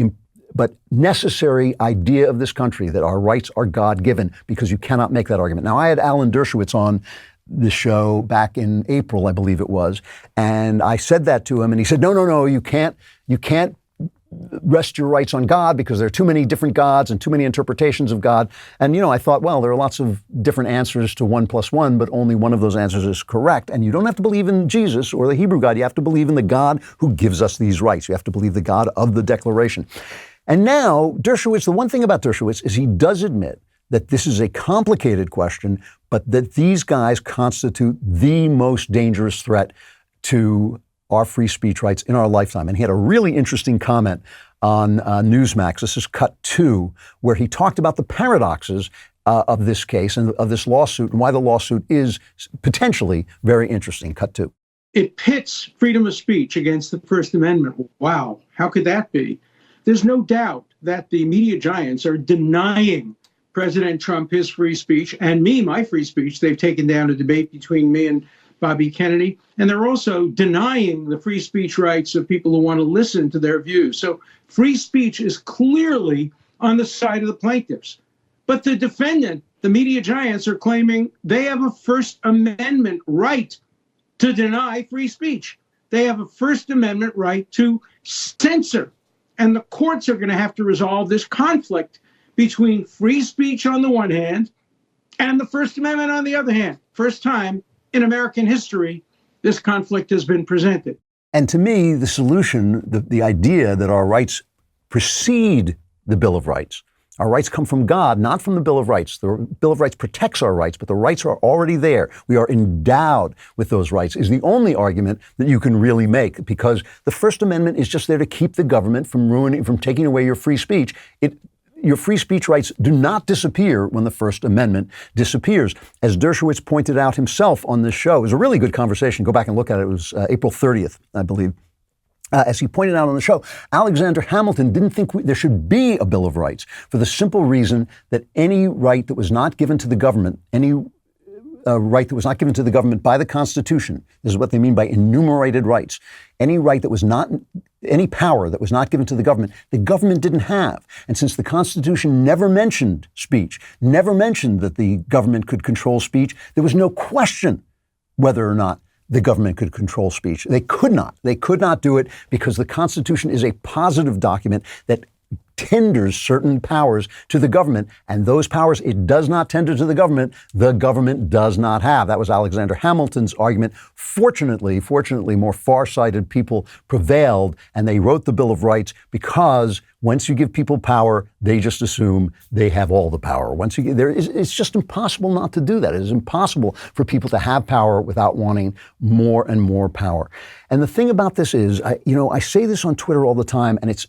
necessary idea of this country that our rights are God-given, because you cannot make that argument. Now, I had Alan Dershowitz on the show back in April, I believe it was, and I said that to him, and he said, no, you can't rest your rights on God because there are too many different gods and too many interpretations of God. And, I thought, well, there are lots of different answers to 1 + 1, but only one of those answers is correct. And you don't have to believe in Jesus or the Hebrew God. You have to believe in the God who gives us these rights. You have to believe the God of the Declaration. And now, Dershowitz, the one thing about Dershowitz is he does admit that this is a complicated question, but that these guys constitute the most dangerous threat to our free speech rights in our lifetime. And he had a really interesting comment on Newsmax. This is cut 2, where he talked about the paradoxes of this case and of this lawsuit and why the lawsuit is potentially very interesting. Cut 2. It pits freedom of speech against the First Amendment. Wow, how could that be? There's no doubt that the media giants are denying President Trump his free speech and me, my free speech. They've taken down a debate between me and Bobby Kennedy. And they're also denying the free speech rights of people who want to listen to their views. So free speech is clearly on the side of the plaintiffs. But the defendant, the media giants, are claiming they have a First Amendment right to deny free speech. They have a First Amendment right to censor. And the courts are going to have to resolve this conflict between free speech on the one hand and the First Amendment on the other hand. First time in American history, this conflict has been presented. And to me, the solution, the idea that our rights precede the Bill of Rights, our rights come from God, not from the Bill of Rights. The Bill of Rights protects our rights, but the rights are already there. We are endowed with those rights, is the only argument that you can really make, because the First Amendment is just there to keep the government from taking away your free speech. Your free speech rights do not disappear when the First Amendment disappears. As Dershowitz pointed out himself on this show, it was a really good conversation. Go back and look at it. It was April 30th, I believe. As he pointed out on the show, Alexander Hamilton didn't think there should be a Bill of Rights for the simple reason that any right that was not given to the government, right that was not given to the government by the Constitution, this is what they mean by enumerated rights, any power that was not given to the government didn't have. And since the Constitution never mentioned speech, never mentioned that the government could control speech, there was no question whether or not the government could control speech. They could not. They could not do it because the Constitution is a positive document that tenders certain powers to the government, and those powers it does not tender to the government does not have. That was Alexander Hamilton's argument. Fortunately, more far-sighted people prevailed, and they wrote the Bill of Rights because once you give people power, they just assume they have all the power. It's just impossible not to do that. It is impossible for people to have power without wanting more and more power. And the thing about this is, I say this on Twitter all the time, and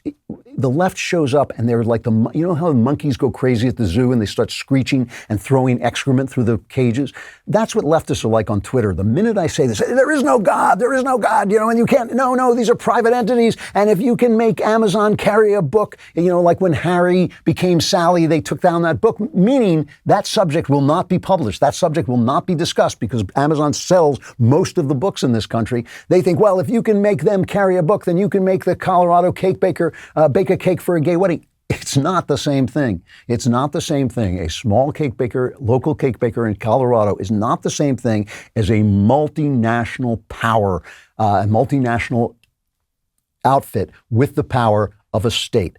the left shows up and they're like you know how the monkeys go crazy at the zoo and they start screeching and throwing excrement through the cages? That's what leftists are like on Twitter. The minute I say this, there is no God, and you can't, no, these are private entities. And if you can make Amazon carry a book, like when Harry became Sally, they took down that book, meaning that subject will not be published. That subject will not be discussed because Amazon sells most of the books in this country. They think, well, if you can make them carry a book, then you can make the Colorado cake baker bake a cake for a gay wedding. It's not the same thing. It's not the same thing. A small cake baker, local cake baker in Colorado is not the same thing as a multinational power, a multinational outfit with the power of a state.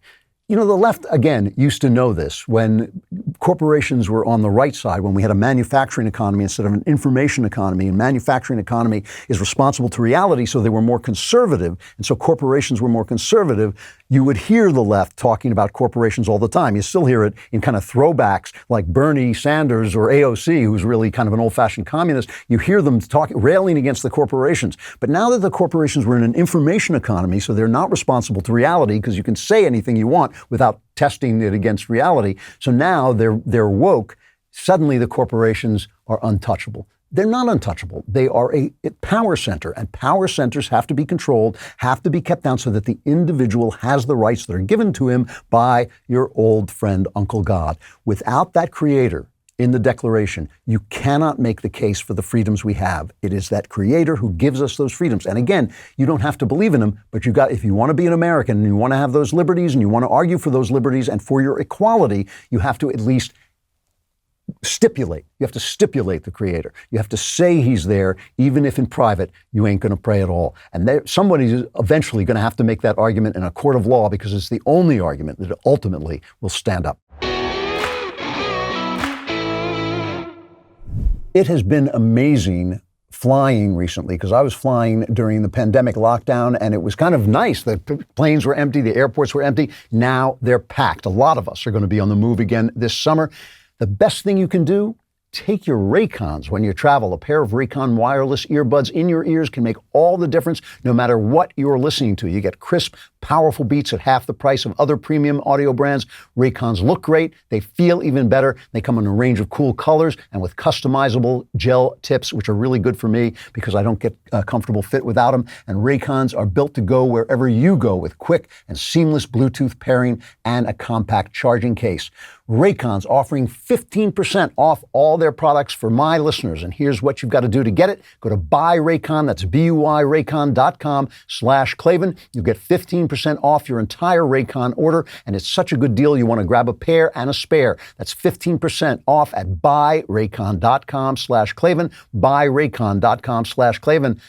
The left, again, used to know this when corporations were on the right side, when we had a manufacturing economy instead of an information economy, and manufacturing economy is responsible to reality, so they were more conservative, and so corporations were more conservative. You would hear the left talking about corporations all the time. You still hear it in kind of throwbacks like Bernie Sanders or AOC, who's really kind of an old-fashioned communist. You hear them railing against the corporations. But now that the corporations were in an information economy, so they're not responsible to reality because you can say anything you want without testing it against reality. So now they're woke. Suddenly the corporations are untouchable. They're not untouchable. They are a power center, and power centers have to be controlled, have to be kept down so that the individual has the rights that are given to him by your old friend, Uncle God. Without that creator in the Declaration, you cannot make the case for the freedoms we have. It is that creator who gives us those freedoms. And again, you don't have to believe in him, but if you want to be an American and you want to have those liberties and you want to argue for those liberties and for your equality, you have to at least stipulate. You have to stipulate the creator. You have to say he's there, even if in private you ain't going to pray at all. And somebody's eventually going to have to make that argument in a court of law, because it's the only argument that ultimately will stand up. It has been amazing flying recently, because I was flying during the pandemic lockdown, and it was kind of nice. The planes were empty, the airports were empty. Now they're packed. A lot of us are going to be on the move again this summer. The best thing you can do, take your Raycons when you travel. A pair of Raycon wireless earbuds in your ears can make all the difference, no matter what you're listening to. You get crisp, powerful beats at half the price of other premium audio brands. Raycons look great. They feel even better. They come in a range of cool colors and with customizable gel tips, which are really good for me because I don't get a comfortable fit without them. And Raycons are built to go wherever you go, with quick and seamless Bluetooth pairing and a compact charging case. Raycon's offering 15% off all their products for my listeners. And here's what you've got to do to get it. Go to buyraycon, that's BUYRaycon.com/Klavan. You'll get 15% off your entire Raycon order. And it's such a good deal, you want to grab a pair and a spare. That's 15% off at buyraycon.com/Klavan, buyraycon.com/Klavan.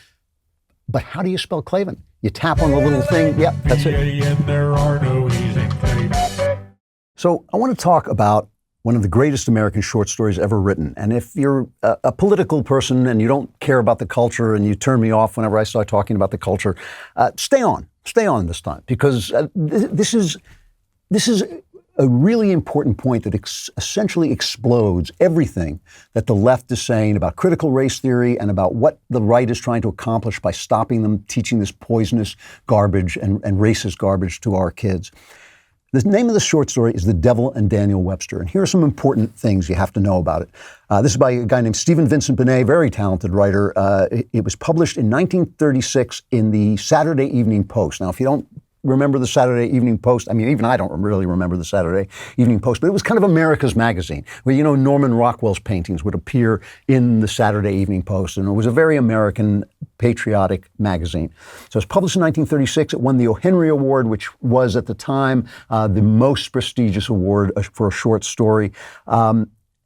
But how do you spell Klavan? You tap on the little thing. Yep, that's it. And there are no E's in Klavan. So I want to talk about one of the greatest American short stories ever written. And if you're a political person and you don't care about the culture and you turn me off whenever I start talking about the culture, stay on this time, because this is a really important point that essentially explodes everything that the left is saying about critical race theory and about what the right is trying to accomplish by stopping them teaching this poisonous garbage and racist garbage to our kids. The name of the short story is The Devil and Daniel Webster. And here are some important things you have to know about it. This is by a guy named Stephen Vincent Benet, very talented writer. It was published in 1936 in the Saturday Evening Post. Now, if you don't remember the Saturday Evening Post, I mean, even I don't really remember the Saturday Evening Post, but it was kind of America's magazine, where, you know, Norman Rockwell's paintings would appear in the Saturday Evening Post, and it was a very American, patriotic magazine. So it was published in 1936. It won the O. Henry Award, which was at the time the most prestigious award for a short story.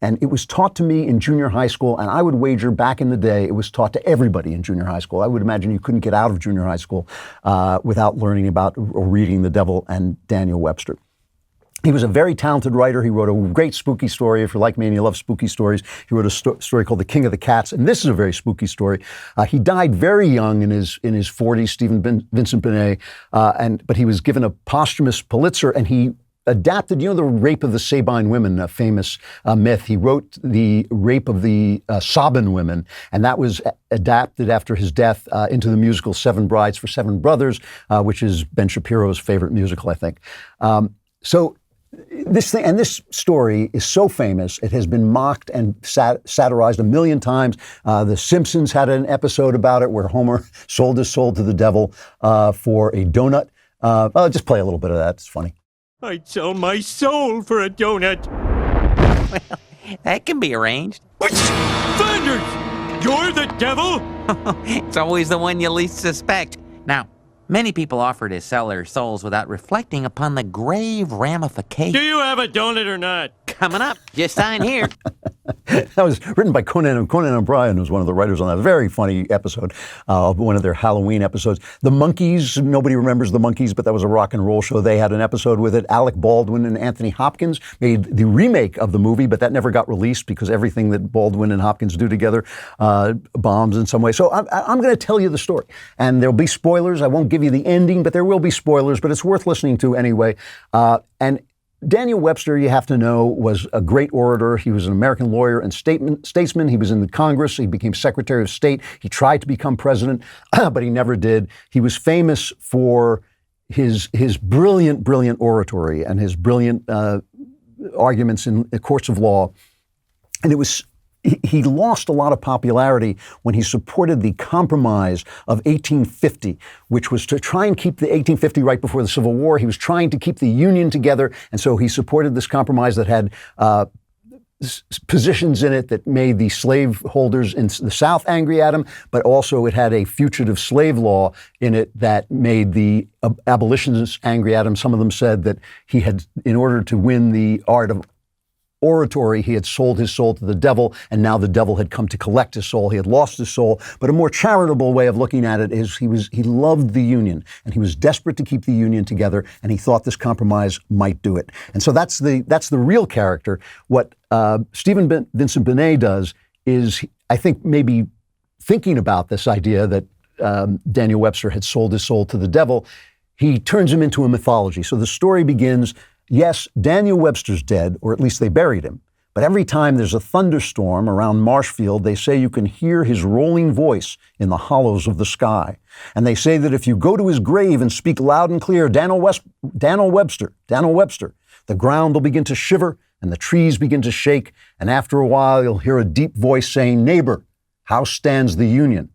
And it was taught to me in junior high school, and I would wager back in the day it was taught to everybody in junior high school. I would imagine you couldn't get out of junior high school without learning about or reading The Devil and Daniel Webster. He was a very talented writer. He wrote a great spooky story. If you're like me and you love spooky stories, he wrote a story called The King of the Cats, and this is a very spooky story. He died very young in his 40s, Stephen Vincent Benet, but he was given a posthumous Pulitzer, and he adapted, you know, the rape of the Sabine women, a famous myth. He wrote the rape of the Sabine women, and that was adapted after his death into the musical Seven Brides for Seven Brothers, which is Ben Shapiro's favorite musical, I think. So this thing, and this story is so famous, it has been mocked and satirized a million times. The Simpsons had an episode about it where Homer sold his soul to the devil for a donut. I'll just play a little bit of that. It's funny. I'd sell my soul for a donut. Well, that can be arranged. Thunders! You're the devil? It's always the one you least suspect. Now, many people offer to sell their souls without reflecting upon the grave ramifications. Do you have a donut or not? Coming up, just sign here. That was written by Conan O'Brien, who's one of the writers on that. Very funny episode, one of their Halloween episodes. The Monkees, nobody remembers the Monkees, but that was a rock and roll show. They had an episode with it. Alec Baldwin and Anthony Hopkins made the remake of the movie, but that never got released because everything that Baldwin and Hopkins do together bombs in some way. So I'm going to tell you the story, and there'll be spoilers. I won't give you the ending, but there will be spoilers, but it's worth listening to anyway. And Daniel Webster, you have to know, was a great orator. He was an American lawyer and statesman. He was in the Congress. He became Secretary of State. He tried to become president, but he never did. He was famous for his brilliant oratory and his brilliant arguments in the courts of law. And he lost a lot of popularity when he supported the Compromise of 1850, which was to try and keep the 1850 right before the Civil War. He was trying to keep the Union together, and so he supported this compromise that had positions in it that made the slaveholders in the South angry at him, but also it had a fugitive slave law in it that made the abolitionists angry at him. Some of them said that he had, in order to win the art of oratory, he had sold his soul to the devil, and now the devil had come to collect his soul. He had lost his soul. But a more charitable way of looking at it is he loved the Union, and he was desperate to keep the Union together, and he thought this compromise might do it. And so that's the real character. What Stephen Vincent Benet does is, I think, maybe thinking about this idea that Daniel Webster had sold his soul to the devil, he turns him into a mythology. So the story begins, yes, Daniel Webster's dead, or at least they buried him. But every time there's a thunderstorm around Marshfield, they say you can hear his rolling voice in the hollows of the sky. And they say that if you go to his grave and speak loud and clear, Daniel Webster, the ground will begin to shiver and the trees begin to shake. And after a while, you'll hear a deep voice saying, "Neighbor, how stands the Union?"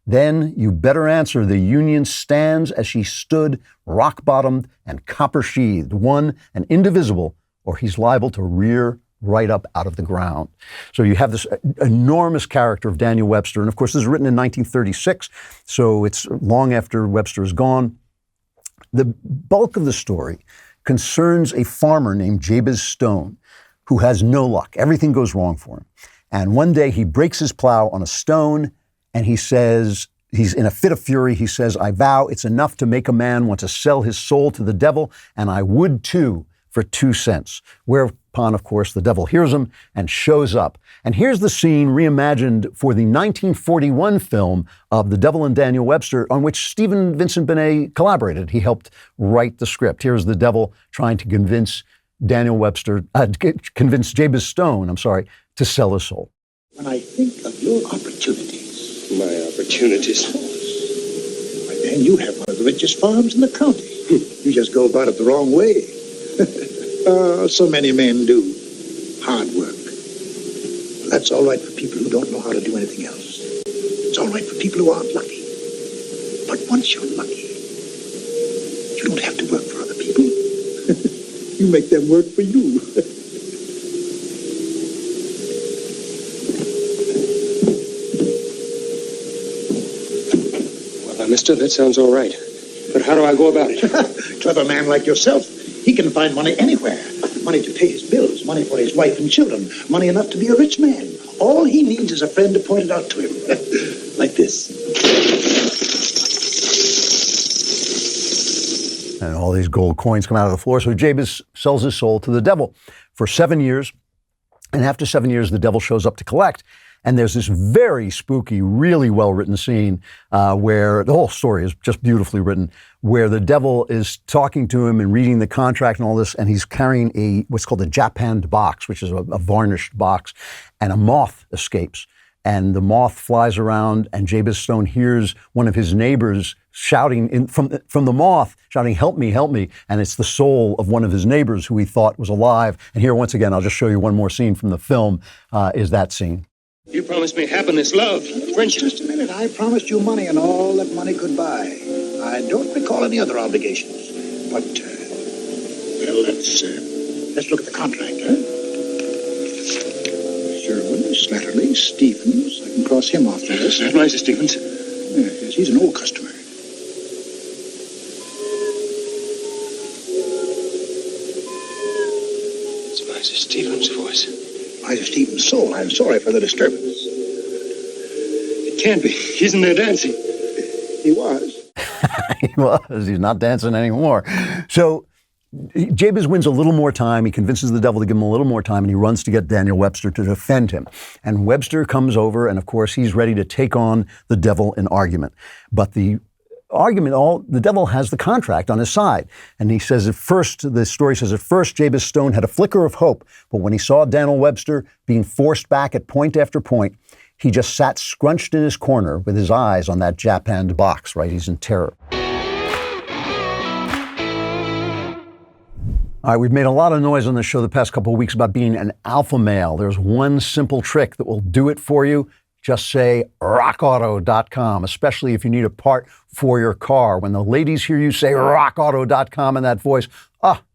Then you better answer, the Union stands as she stood, rock-bottomed and copper-sheathed, one and indivisible, or he's liable to rear right up out of the ground. So you have this enormous character of Daniel Webster. And of course, this is written in 1936, so it's long after Webster is gone. The bulk of the story concerns a farmer named Jabez Stone, who has no luck. Everything goes wrong for him. And one day he breaks his plow on a stone, and he says, he's in a fit of fury, he says, "I vow it's enough to make a man want to sell his soul to the devil, and I would too for 2 cents. Whereupon, of course, the devil hears him and shows up. And here's the scene reimagined for the 1941 film of The Devil and Daniel Webster, on which Stephen Vincent Benet collaborated. He helped write the script. Here's the devil trying to convince Jabez Stone, to sell his soul. When I think of your opportunities. My opportunities? Why, man, you have one of the richest farms in the county. You just go about it the wrong way. So many men do. Hard work. That's all right for people who don't know how to do anything else. It's all right for people who aren't lucky. But once you're lucky, you don't have to work for other people. You make them work for you. Mister, that sounds all right. But how do I go about it? Clever man like yourself, he can find money anywhere. Money to pay his bills, money for his wife and children, money enough to be a rich man. All he needs is a friend to point it out to him. Like this. And all these gold coins come out of the floor. So Jabez sells his soul to the devil for 7 years. And after 7 years, the devil shows up to collect. And there's this very spooky, really well-written scene where the whole story is just beautifully written, where the devil is talking to him and reading the contract and all this, and he's carrying what's called a japanned box, which is a varnished box, and a moth escapes. And the moth flies around, and Jabez Stone hears one of his neighbors shouting from the moth, shouting, "Help me, help me." And it's the soul of one of his neighbors who he thought was alive. And here, once again, I'll just show you one more scene from the film, is that scene. You promised me happiness, love, friendship. Just a minute. I promised you money and all that money could buy. I don't recall any other obligations. But, well, let's look at the contract, huh? Sherwin, Slattery, Stevens. I can cross him off the list. Advertisement, Stevens. Yes, he's an old customer. It's Miser Stevens' voice. Miser Stevens' soul. I'm sorry for the disturbance. It can't be. He's in there dancing. He was. He was. He's not dancing anymore. So Jabez wins a little more time. He convinces the devil to give him a little more time, and he runs to get Daniel Webster to defend him. And Webster comes over, and of course, he's ready to take on the devil in argument. But the devil has the contract on his side. And he says the story says at first, Jabez Stone had a flicker of hope, but when he saw Daniel Webster being forced back at point after point, he just sat scrunched in his corner with his eyes on that japanned box, right? He's in terror. All right, we've made a lot of noise on this show the past couple of weeks about being an alpha male. There's one simple trick that will do it for you. Just say RockAuto.com, especially if you need a part for your car. When the ladies hear you say RockAuto.com in that voice,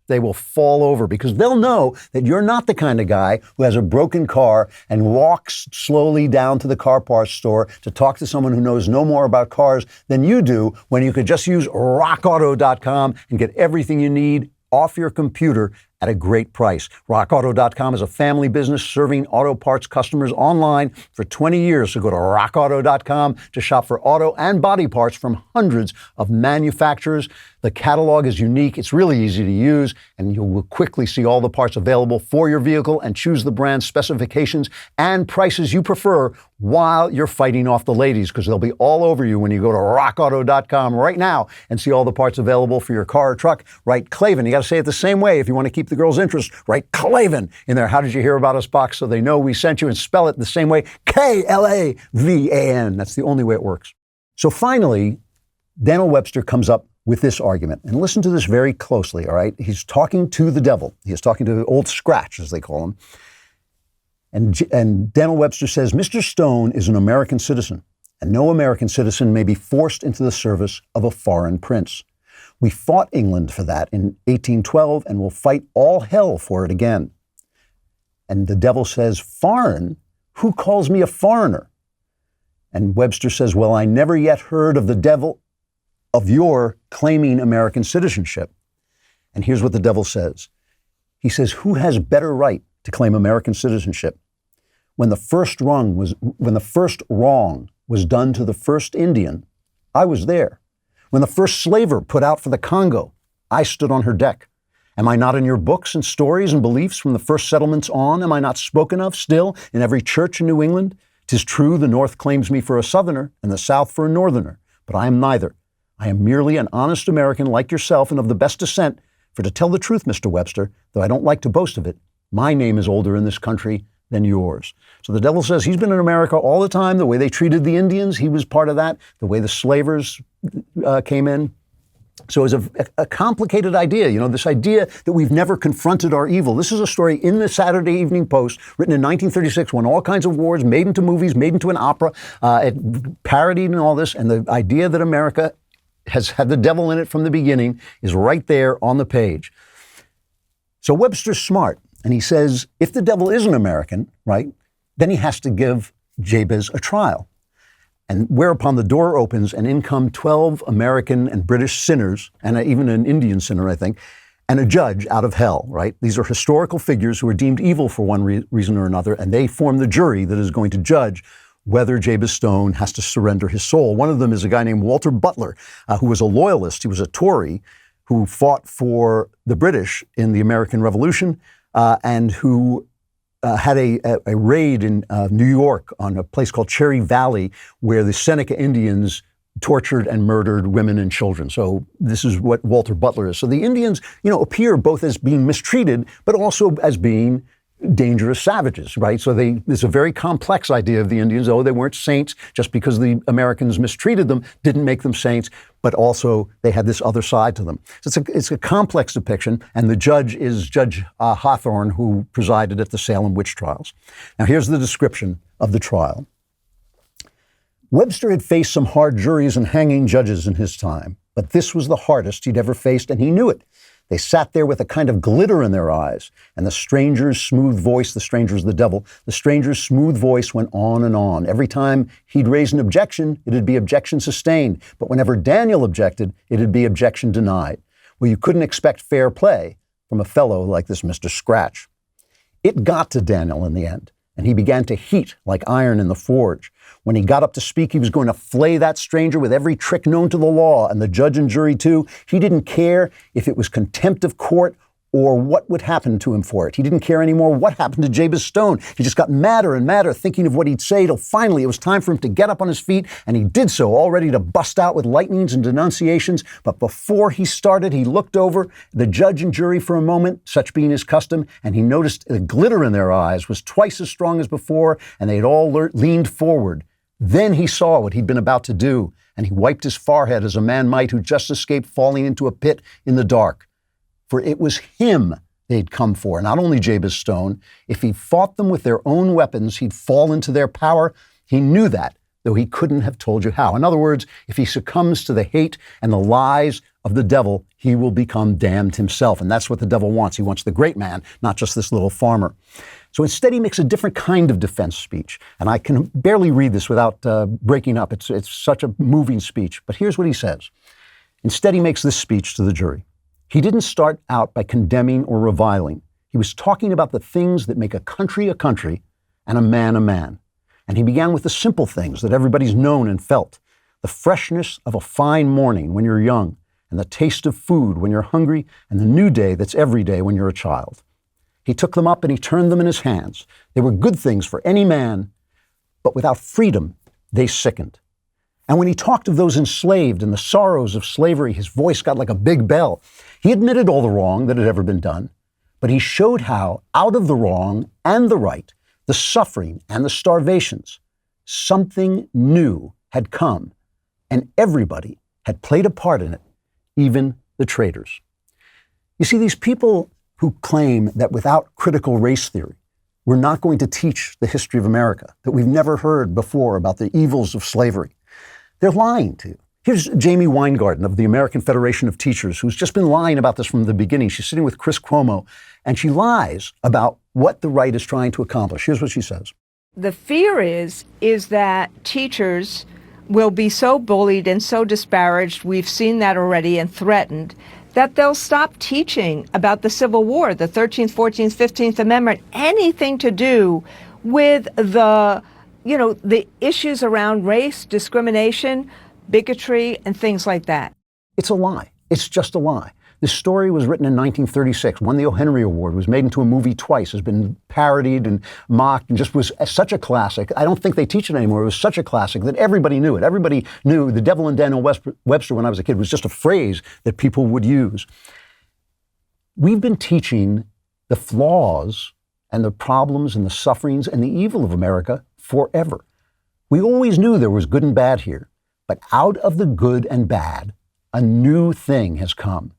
they will fall over because they'll know that you're not the kind of guy who has a broken car and walks slowly down to the car parts store to talk to someone who knows no more about cars than you do, when you could just use RockAuto.com and get everything you need off your computer at a great price. RockAuto.com is a family business serving auto parts customers online for 20 years. So go to RockAuto.com to shop for auto and body parts from hundreds of manufacturers. The catalog is unique. It's really easy to use, and you will quickly see all the parts available for your vehicle and choose the brand specifications and prices you prefer while you're fighting off the ladies, because they'll be all over you when you go to RockAuto.com right now and see all the parts available for your car or truck. Write Klavan. You got to say it the same way if you want to keep the girls' interest. Write Klavan in there. How did you hear about us box so they know we sent you, and spell it the same way. Klavan. That's the only way it works. So finally, Daniel Webster comes up with this argument. And listen to this very closely, all right? He's talking to the devil. He's talking to Old Scratch, as they call him. And Daniel Webster says, Mr. Stone is an American citizen, and no American citizen may be forced into the service of a foreign prince. We fought England for that in 1812, and will fight all hell for it again. And the devil says, foreign? Who calls me a foreigner? And Webster says, well, I never yet heard of the devil of your claiming American citizenship. And here's what the devil says. He says, who has better right to claim American citizenship? When the first wrong was done to the first Indian, I was there. When the first slaver put out for the Congo, I stood on her deck. Am I not in your books and stories and beliefs from the first settlements on? Am I not spoken of still in every church in New England? 'Tis true the North claims me for a Southerner and the South for a Northerner, but I am neither. I am merely an honest American like yourself and of the best descent. For to tell the truth, Mr. Webster, though I don't like to boast of it, my name is older in this country than yours. So the devil says he's been in America all the time. The way they treated the Indians, he was part of that. The way the slavers came in. So it's a complicated idea, you know, this idea that we've never confronted our evil. This is a story in the Saturday Evening Post, written in 1936, won all kinds of awards, made into movies, made into an opera, it parodied and all this. And the idea that America has had the devil in it from the beginning is right there on the page. So Webster's smart, and he says, if the devil is an American, right, then he has to give Jabez a trial. And whereupon the door opens, and in come 12 American and British sinners, and even an Indian sinner, I think, and a judge out of hell, right? These are historical figures who are deemed evil for one reason or another, and they form the jury that is going to judge whether Jabez Stone has to surrender his soul. One of them is a guy named Walter Butler, who was a loyalist. He was a Tory who fought for the British in the American Revolution, and who had a raid in New York on a place called Cherry Valley, where the Seneca Indians tortured and murdered women and children. So this is what Walter Butler is. So the Indians, you know, appear both as being mistreated, but also as being dangerous savages, right? So there's a very complex idea of the Indians. Oh, they weren't saints just because the Americans mistreated them, didn't make them saints, but also they had this other side to them. So it's a complex depiction, and the judge is Judge Hawthorne, who presided at the Salem witch trials. Now here's the description of the trial. Webster had faced some hard juries and hanging judges in his time, but this was the hardest he'd ever faced, and he knew it. They sat there with a kind of glitter in their eyes, and the stranger's smooth voice, the stranger's the devil, the stranger's smooth voice went on and on. Every time he'd raise an objection, it'd be objection sustained. But whenever Daniel objected, it'd be objection denied. Well, you couldn't expect fair play from a fellow like this Mr. Scratch. It got to Daniel in the end, and he began to heat like iron in the forge. When he got up to speak, he was going to flay that stranger with every trick known to the law, and the judge and jury too. He didn't care if it was contempt of court or what would happen to him for it. He didn't care anymore what happened to Jabez Stone. He just got madder and madder, thinking of what he'd say, till finally it was time for him to get up on his feet, and he did so, all ready to bust out with lightnings and denunciations. But before he started, he looked over the judge and jury for a moment, such being his custom, and he noticed the glitter in their eyes was twice as strong as before, and they had all leaned forward. Then he saw what he'd been about to do, and he wiped his forehead as a man might who just escaped falling into a pit in the dark. For it was him they'd come for, not only Jabez Stone. If he fought them with their own weapons, he'd fall into their power. He knew that, though he couldn't have told you how. In other words, if he succumbs to the hate and the lies of the devil, he will become damned himself. And that's what the devil wants. He wants the great man, not just this little farmer. So instead, he makes a different kind of defense speech. And I can barely read this without breaking up. It's such a moving speech. But here's what he says. Instead, he makes this speech to the jury. He didn't start out by condemning or reviling. He was talking about the things that make a country and a man a man. And he began with the simple things that everybody's known and felt. The freshness of a fine morning when you're young, and the taste of food when you're hungry, and the new day that's every day when you're a child. He took them up and he turned them in his hands. They were good things for any man, but without freedom, they sickened. And when he talked of those enslaved and the sorrows of slavery, his voice got like a big bell. He admitted all the wrong that had ever been done, but he showed how out of the wrong and the right, the suffering and the starvations, something new had come, and everybody had played a part in it, even the traitors. You see, these people who claim that without critical race theory, we're not going to teach the history of America, that we've never heard before about the evils of slavery, they're lying to you. Here's Jamie Weingarten of the American Federation of Teachers, who's just been lying about this from the beginning. She's sitting with Chris Cuomo, and she lies about what the right is trying to accomplish. Here's what she says. The fear is that teachers will be so bullied and so disparaged, we've seen that already, and threatened, that they'll stop teaching about the Civil War, the 13th, 14th, 15th Amendment, anything to do with the issues around race, discrimination, bigotry, and things like that. It's a lie. It's just a lie. This story was written in 1936, won the O. Henry Award, was made into a movie twice, has been parodied and mocked, and just was such a classic. I don't think they teach it anymore. It was such a classic that everybody knew it. Everybody knew the devil and Daniel Webster when I was a kid was just a phrase that people would use. We've been teaching the flaws and the problems and the sufferings and the evil of America forever. We always knew there was good and bad here, but out of the good and bad, a new thing has come.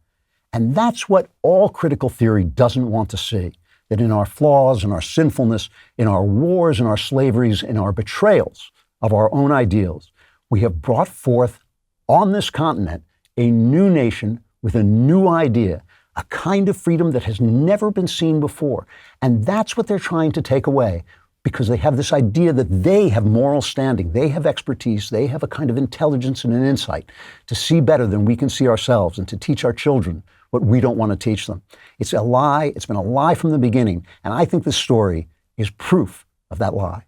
And that's what all critical theory doesn't want to see, that in our flaws and our sinfulness, in our wars and our slaveries, in our betrayals of our own ideals, we have brought forth on this continent a new nation with a new idea, a kind of freedom that has never been seen before. And that's what they're trying to take away, because they have this idea that they have moral standing, they have expertise, they have a kind of intelligence and an insight to see better than we can see ourselves and to teach our children what we don't want to teach them. It's a lie. It's been a lie from the beginning. And I think this story is proof of that lie.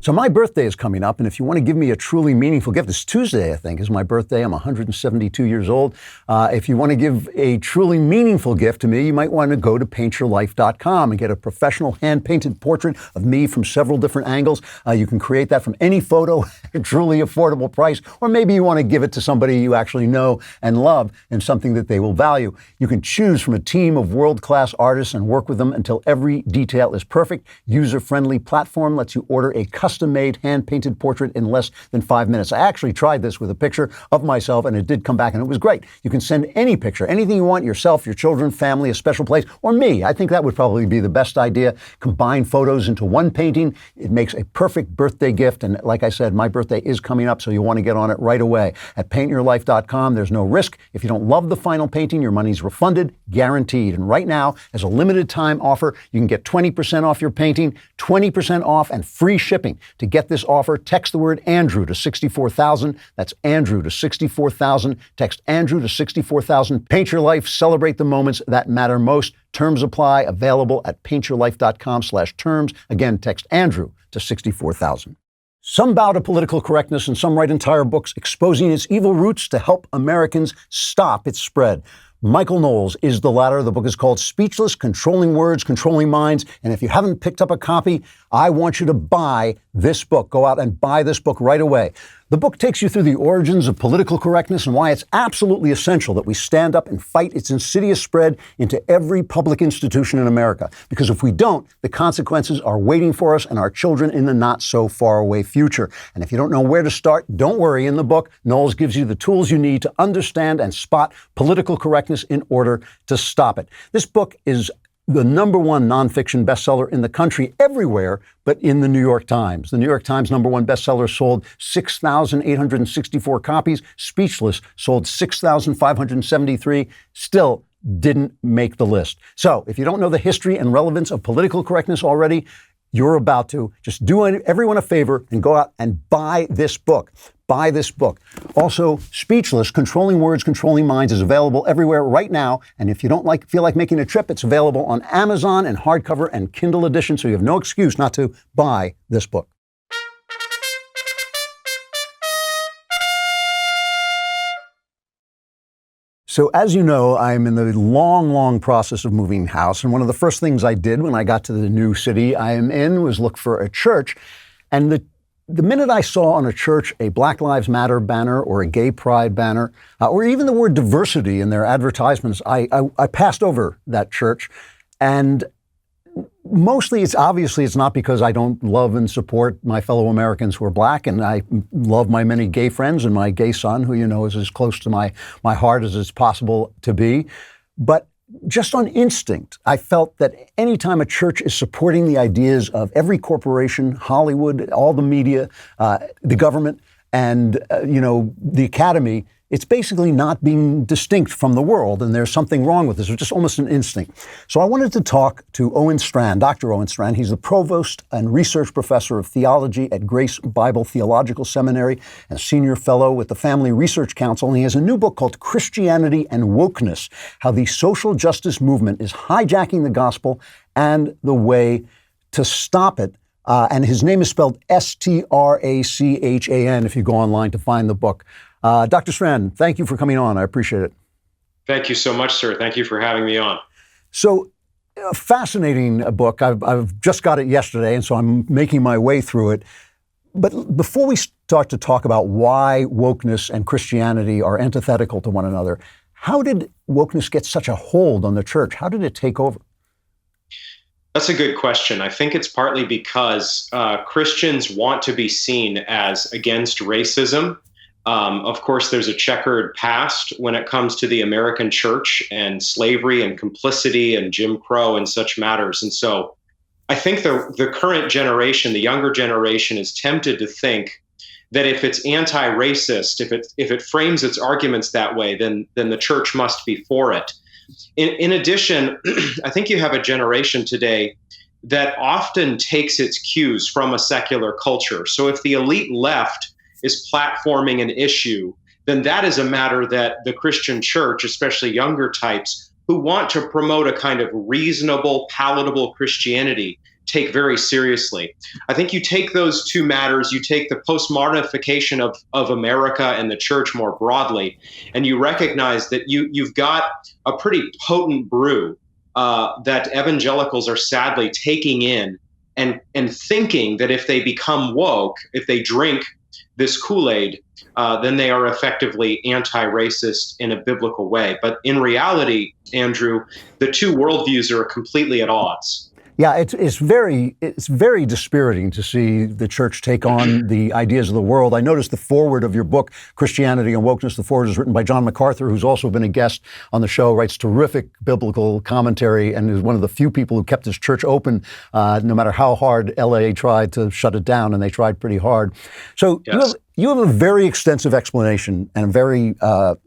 So my birthday is coming up, and if you want to give me a truly meaningful gift, it's Tuesday, I think, is my birthday. I'm 172 years old. If you want to give a truly meaningful gift to me, you might want to go to paintyourlife.com and get a professional hand-painted portrait of me from several different angles. You can create that from any photo at a truly affordable price, or maybe you want to give it to somebody you actually know and love and something that they will value. You can choose from a team of world-class artists and work with them until every detail is perfect. User-friendly platform lets you order a custom-made, hand-painted portrait in less than 5 minutes. I actually tried this with a picture of myself, and it did come back, and it was great. You can send any picture, anything you want, yourself, your children, family, a special place, or me. I think that would probably be the best idea. Combine photos into one painting. It makes a perfect birthday gift, and like I said, my birthday is coming up, so you'll want to get on it right away. At paintyourlife.com, there's no risk. If you don't love the final painting, your money's refunded, guaranteed. And right now, as a limited time offer, you can get 20% off your painting, 20% off, and free shipping. To get this offer, text the word Andrew to 64,000. That's Andrew to 64,000. Text Andrew to 64,000. Paint your life. Celebrate the moments that matter most. Terms apply. Available at paintyourlife.com/terms. Again, text Andrew to 64,000. Some bow to political correctness and some write entire books exposing its evil roots to help Americans stop its spread. Michael Knowles is the latter. The book is called Speechless, Controlling Words, Controlling Minds. And if you haven't picked up a copy, I want you to buy this book. Go out and buy this book right away. The book takes you through the origins of political correctness and why it's absolutely essential that we stand up and fight its insidious spread into every public institution in America. Because if we don't, the consequences are waiting for us and our children in the not so far away future. And if you don't know where to start, don't worry. In the book, Knowles gives you the tools you need to understand and spot political correctness in order to stop it. This book is the #1 nonfiction bestseller in the country everywhere, but in the New York Times. The New York Times #1 bestseller sold 6,864 copies. Speechless sold 6,573. Still didn't make the list. So if you don't know the history and relevance of political correctness already, you're about to. Just do everyone a favor and go out and buy this book. Buy this book. Also, Speechless, Controlling Words, Controlling Minds is available everywhere right now. And if you don't feel like making a trip, it's available on Amazon in hardcover and Kindle edition, so you have no excuse not to buy this book. So as you know, I'm in the long process of moving house. And one of the first things I did when I got to the new city I am in was look for a church. And the minute I saw on a church a Black Lives Matter banner or a gay pride banner, or even the word diversity in their advertisements, I passed over that church. And mostly it's not because I don't love and support my fellow Americans who are black, and I love my many gay friends and my gay son, who is as close to my heart as it's possible to be. But just on instinct, I felt that anytime a church is supporting the ideas of every corporation, Hollywood, all the media, the government, and the academy, it's basically not being distinct from the world, and there's something wrong with this. It's just almost an instinct. So I wanted to talk to Owen Strand, Dr. Owen Strand. He's the provost and research professor of theology at Grace Bible Theological Seminary and senior fellow with the Family Research Council. And he has a new book called Christianity and Wokeness, How the Social Justice Movement is Hijacking the Gospel and the Way to Stop It. And his name is spelled Strachan if you go online to find the book. Dr. Strand, thank you for coming on. I appreciate it. Thank you so much, sir. Thank you for having me on. So, a fascinating book. I've just got it yesterday, and so I'm making my way through it. But before we start to talk about why wokeness and Christianity are antithetical to one another, how did wokeness get such a hold on the church? How did it take over? That's a good question. I think it's partly because Christians want to be seen as against racism. Of course, there's a checkered past when it comes to the American church and slavery and complicity and Jim Crow and such matters. And so I think the current generation, the younger generation, is tempted to think that if it's anti-racist, if it frames its arguments that way, then the church must be for it. In addition, I think you have a generation today that often takes its cues from a secular culture. So if the elite left is platforming an issue, then that is a matter that the Christian church, especially younger types who want to promote a kind of reasonable, palatable Christianity, take very seriously. I think you take those two matters, you take the postmodernification of America and the church more broadly, and you recognize that you've got a pretty potent brew that evangelicals are sadly taking in and thinking that if they become woke, if they drink this Kool-Aid, then they are effectively anti-racist in a biblical way. But in reality, Andrew, the two worldviews are completely at odds. Yeah, it's very dispiriting to see the church take on the ideas of the world. I noticed the foreword of your book, Christianity and Wokeness. The foreword is written by John MacArthur, who's also been a guest on the show, writes terrific biblical commentary, and is one of the few people who kept his church open, no matter how hard LA tried to shut it down, and they tried pretty hard. So yes. You have a very extensive explanation and a very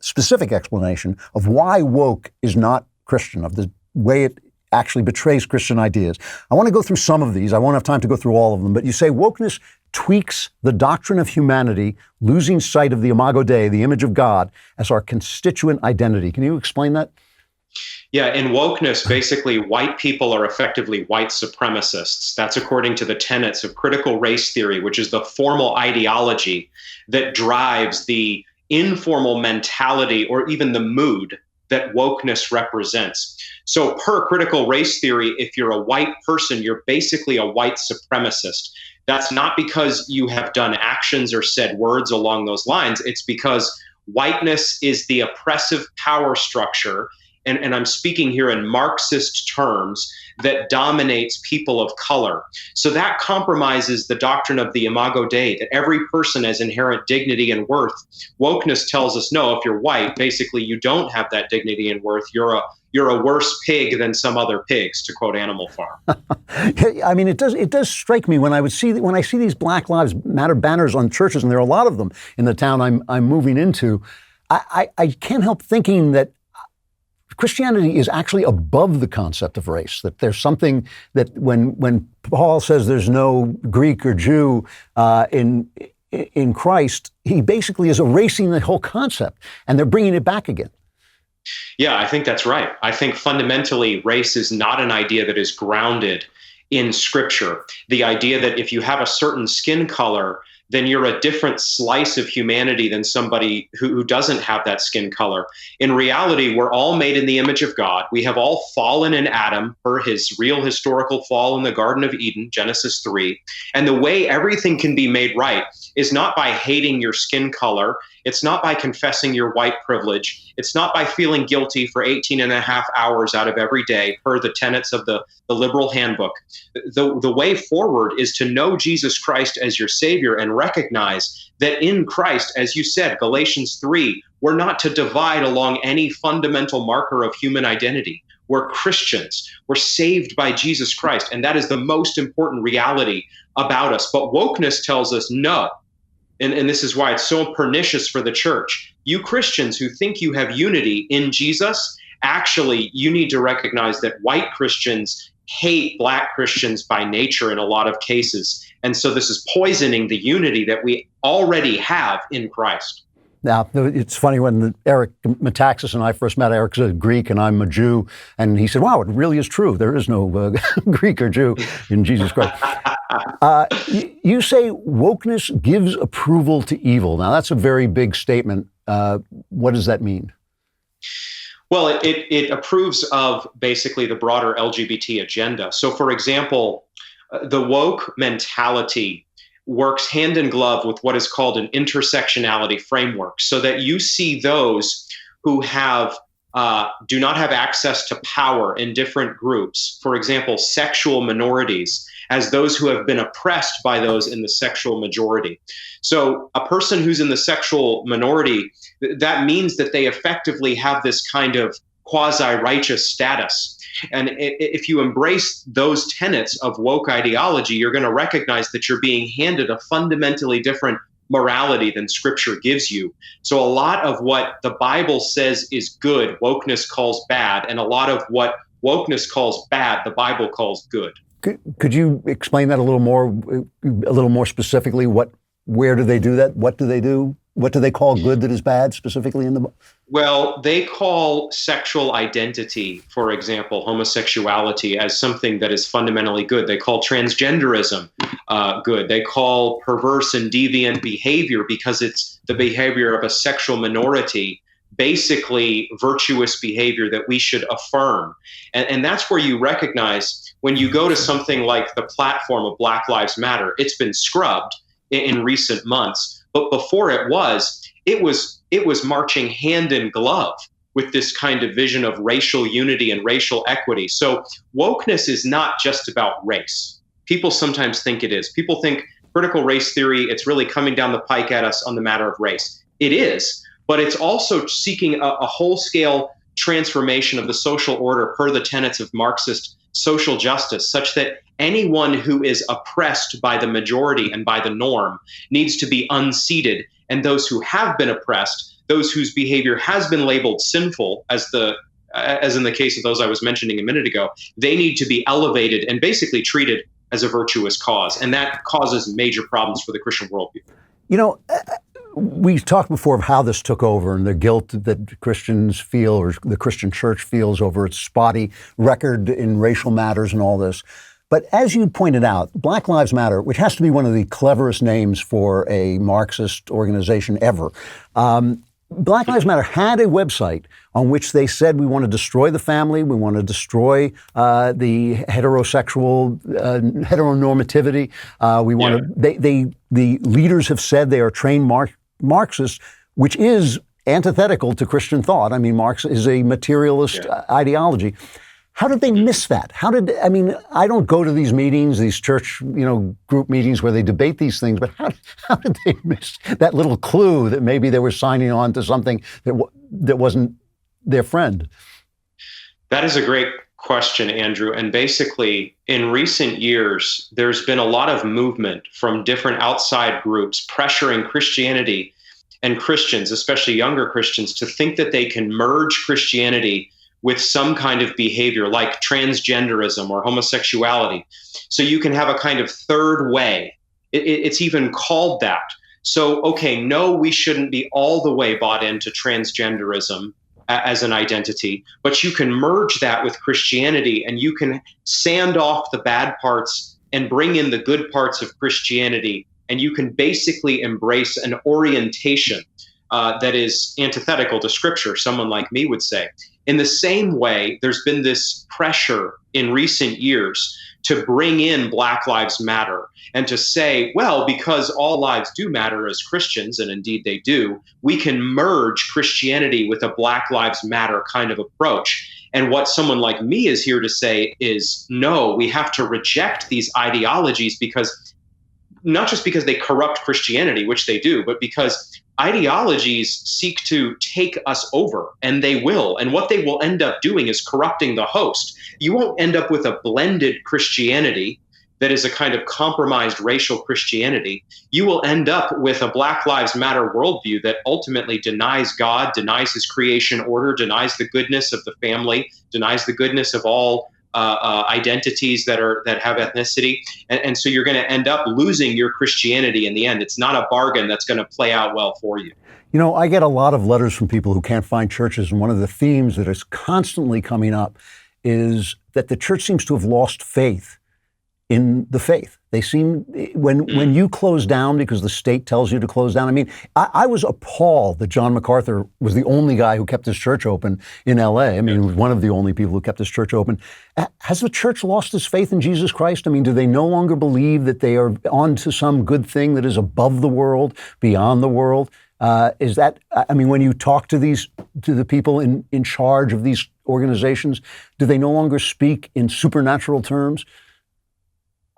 specific explanation of why woke is not Christian, of the way it actually betrays Christian ideas. I want to go through some of these. I won't have time to go through all of them, but you say wokeness tweaks the doctrine of humanity, losing sight of the imago Dei, the image of God, as our constituent identity. Can you explain that? Yeah, in wokeness, basically, white people are effectively white supremacists. That's according to the tenets of critical race theory, which is the formal ideology that drives the informal mentality or even the mood that wokeness represents. So per critical race theory, if you're a white person, you're basically a white supremacist. That's not because you have done actions or said words along those lines. It's because whiteness is the oppressive power structure, and I'm speaking here in Marxist terms, that dominates people of color. So that compromises the doctrine of the imago Dei, that every person has inherent dignity and worth. Wokeness tells us, no, if you're white, basically you don't have that dignity and worth. You're a worse pig than some other pigs, to quote Animal Farm. I mean, it does strike me when I see these Black Lives Matter banners on churches, and there are a lot of them in the town I'm moving into. I can't help thinking that Christianity is actually above the concept of race, that there's something that when Paul says there's no Greek or Jew in Christ, he basically is erasing the whole concept, and they're bringing it back again. Yeah, I think that's right. I think fundamentally race is not an idea that is grounded in Scripture. The idea that if you have a certain skin color, then you're a different slice of humanity than somebody who doesn't have that skin color. In reality, we're all made in the image of God. We have all fallen in Adam per his real historical fall in the Garden of Eden, Genesis 3. And the way everything can be made right is not by hating your skin color. It's not by confessing your white privilege. It's not by feeling guilty for 18 and a half hours out of every day per the tenets of the liberal handbook. The way forward is to know Jesus Christ as your Savior and recognize that in Christ, as you said, Galatians 3, we're not to divide along any fundamental marker of human identity. We're Christians. We're saved by Jesus Christ. And that is the most important reality about us. But wokeness tells us no. And this is why it's so pernicious for the church. You Christians who think you have unity in Jesus, actually, you need to recognize that white Christians hate black Christians by nature in a lot of cases. And so this is poisoning the unity that we already have in Christ. Now, it's funny when Eric Metaxas and I first met. Eric's a Greek and I'm a Jew. And he said, wow, it really is true. There is no Greek or Jew in Jesus Christ. You say wokeness gives approval to evil. Now, that's a very big statement. What does that mean? Well, it approves of basically the broader LGBT agenda. So, for example, the woke mentality works hand in glove with what is called an intersectionality framework, so that you see those who have do not have access to power in different groups, for example, sexual minorities, as those who have been oppressed by those in the sexual majority. So a person who's in the sexual minority, that means that they effectively have this kind of quasi-righteous status. And if you embrace those tenets of woke ideology, you're going to recognize that you're being handed a fundamentally different morality than Scripture gives you. So a lot of what the Bible says is good, wokeness calls bad, and a lot of what wokeness calls bad, the Bible calls good. Could you explain that a little more specifically? Where do they do that? What do they do? What do they call good that is bad specifically in the book? Well, they call sexual identity, for example, homosexuality, as something that is fundamentally good. They call transgenderism good. They call perverse and deviant behavior, because it's the behavior of a sexual minority, basically virtuous behavior that we should affirm. And that's where you recognize when you go to something like the platform of Black Lives Matter, it's been scrubbed in recent months. But before it was marching hand in glove with this kind of vision of racial unity and racial equity. So wokeness is not just about race. People sometimes think it is. People think critical race theory, it's really coming down the pike at us on the matter of race. It is, but it's also seeking a whole-scale transformation of the social order per the tenets of Marxist social justice, such that anyone who is oppressed by the majority and by the norm needs to be unseated, and those who have been oppressed, those whose behavior has been labeled sinful, as in the case of those I was mentioning a minute ago, they need to be elevated and basically treated as a virtuous cause. And that causes major problems for the Christian worldview. You know, we talked before of how this took over and the guilt that Christians feel, or the Christian church feels, over its spotty record in racial matters and all this. But as you pointed out, Black Lives Matter, which has to be one of the cleverest names for a Marxist organization ever, Black Lives Matter had a website on which they said, we want to destroy the family, we want to destroy the heterosexual heteronormativity. We want to. The leaders have said they are trained Marxists, which is antithetical to Christian thought. I mean, Marx is a materialist ideology. How did they miss that? I don't go to these meetings, these church, group meetings where they debate these things, but how did they miss that little clue that maybe they were signing on to something that wasn't their friend? That is a great question, Andrew. And basically, in recent years, there's been a lot of movement from different outside groups pressuring Christianity and Christians, especially younger Christians, to think that they can merge Christianity with some kind of behavior like transgenderism or homosexuality. So you can have a kind of third way. It's even called that. So, okay, no, we shouldn't be all the way bought into transgenderism as an identity, but you can merge that with Christianity, and you can sand off the bad parts and bring in the good parts of Christianity, and you can basically embrace an orientation that is antithetical to Scripture, someone like me would say. In the same way, there's been this pressure in recent years to bring in Black Lives Matter and to say, well, because all lives do matter as Christians, and indeed they do, we can merge Christianity with a Black Lives Matter kind of approach. And what someone like me is here to say is, no, we have to reject these ideologies, because not just because they corrupt Christianity, which they do, but because ideologies seek to take us over, and they will. And what they will end up doing is corrupting the host. You won't end up with a blended Christianity that is a kind of compromised racial Christianity. You will end up with a Black Lives Matter worldview that ultimately denies God, denies his creation order, denies the goodness of the family, denies the goodness of all identities that have ethnicity. And so you're going to end up losing your Christianity in the end. It's not a bargain that's going to play out well for you. You know, I get a lot of letters from people who can't find churches, and one of the themes that is constantly coming up is that the church seems to have lost faith in the faith. They seem, when you close down because the state tells you to close down. I mean, I was appalled that John MacArthur was the only guy who kept his church open in LA. I mean, he was one of the only people who kept his church open. Has the church lost its faith in Jesus Christ? I mean, do they no longer believe that they are onto some good thing that is above the world, beyond the world? Is that, I mean, when you talk to the people in charge of these organizations, do they no longer speak in supernatural terms?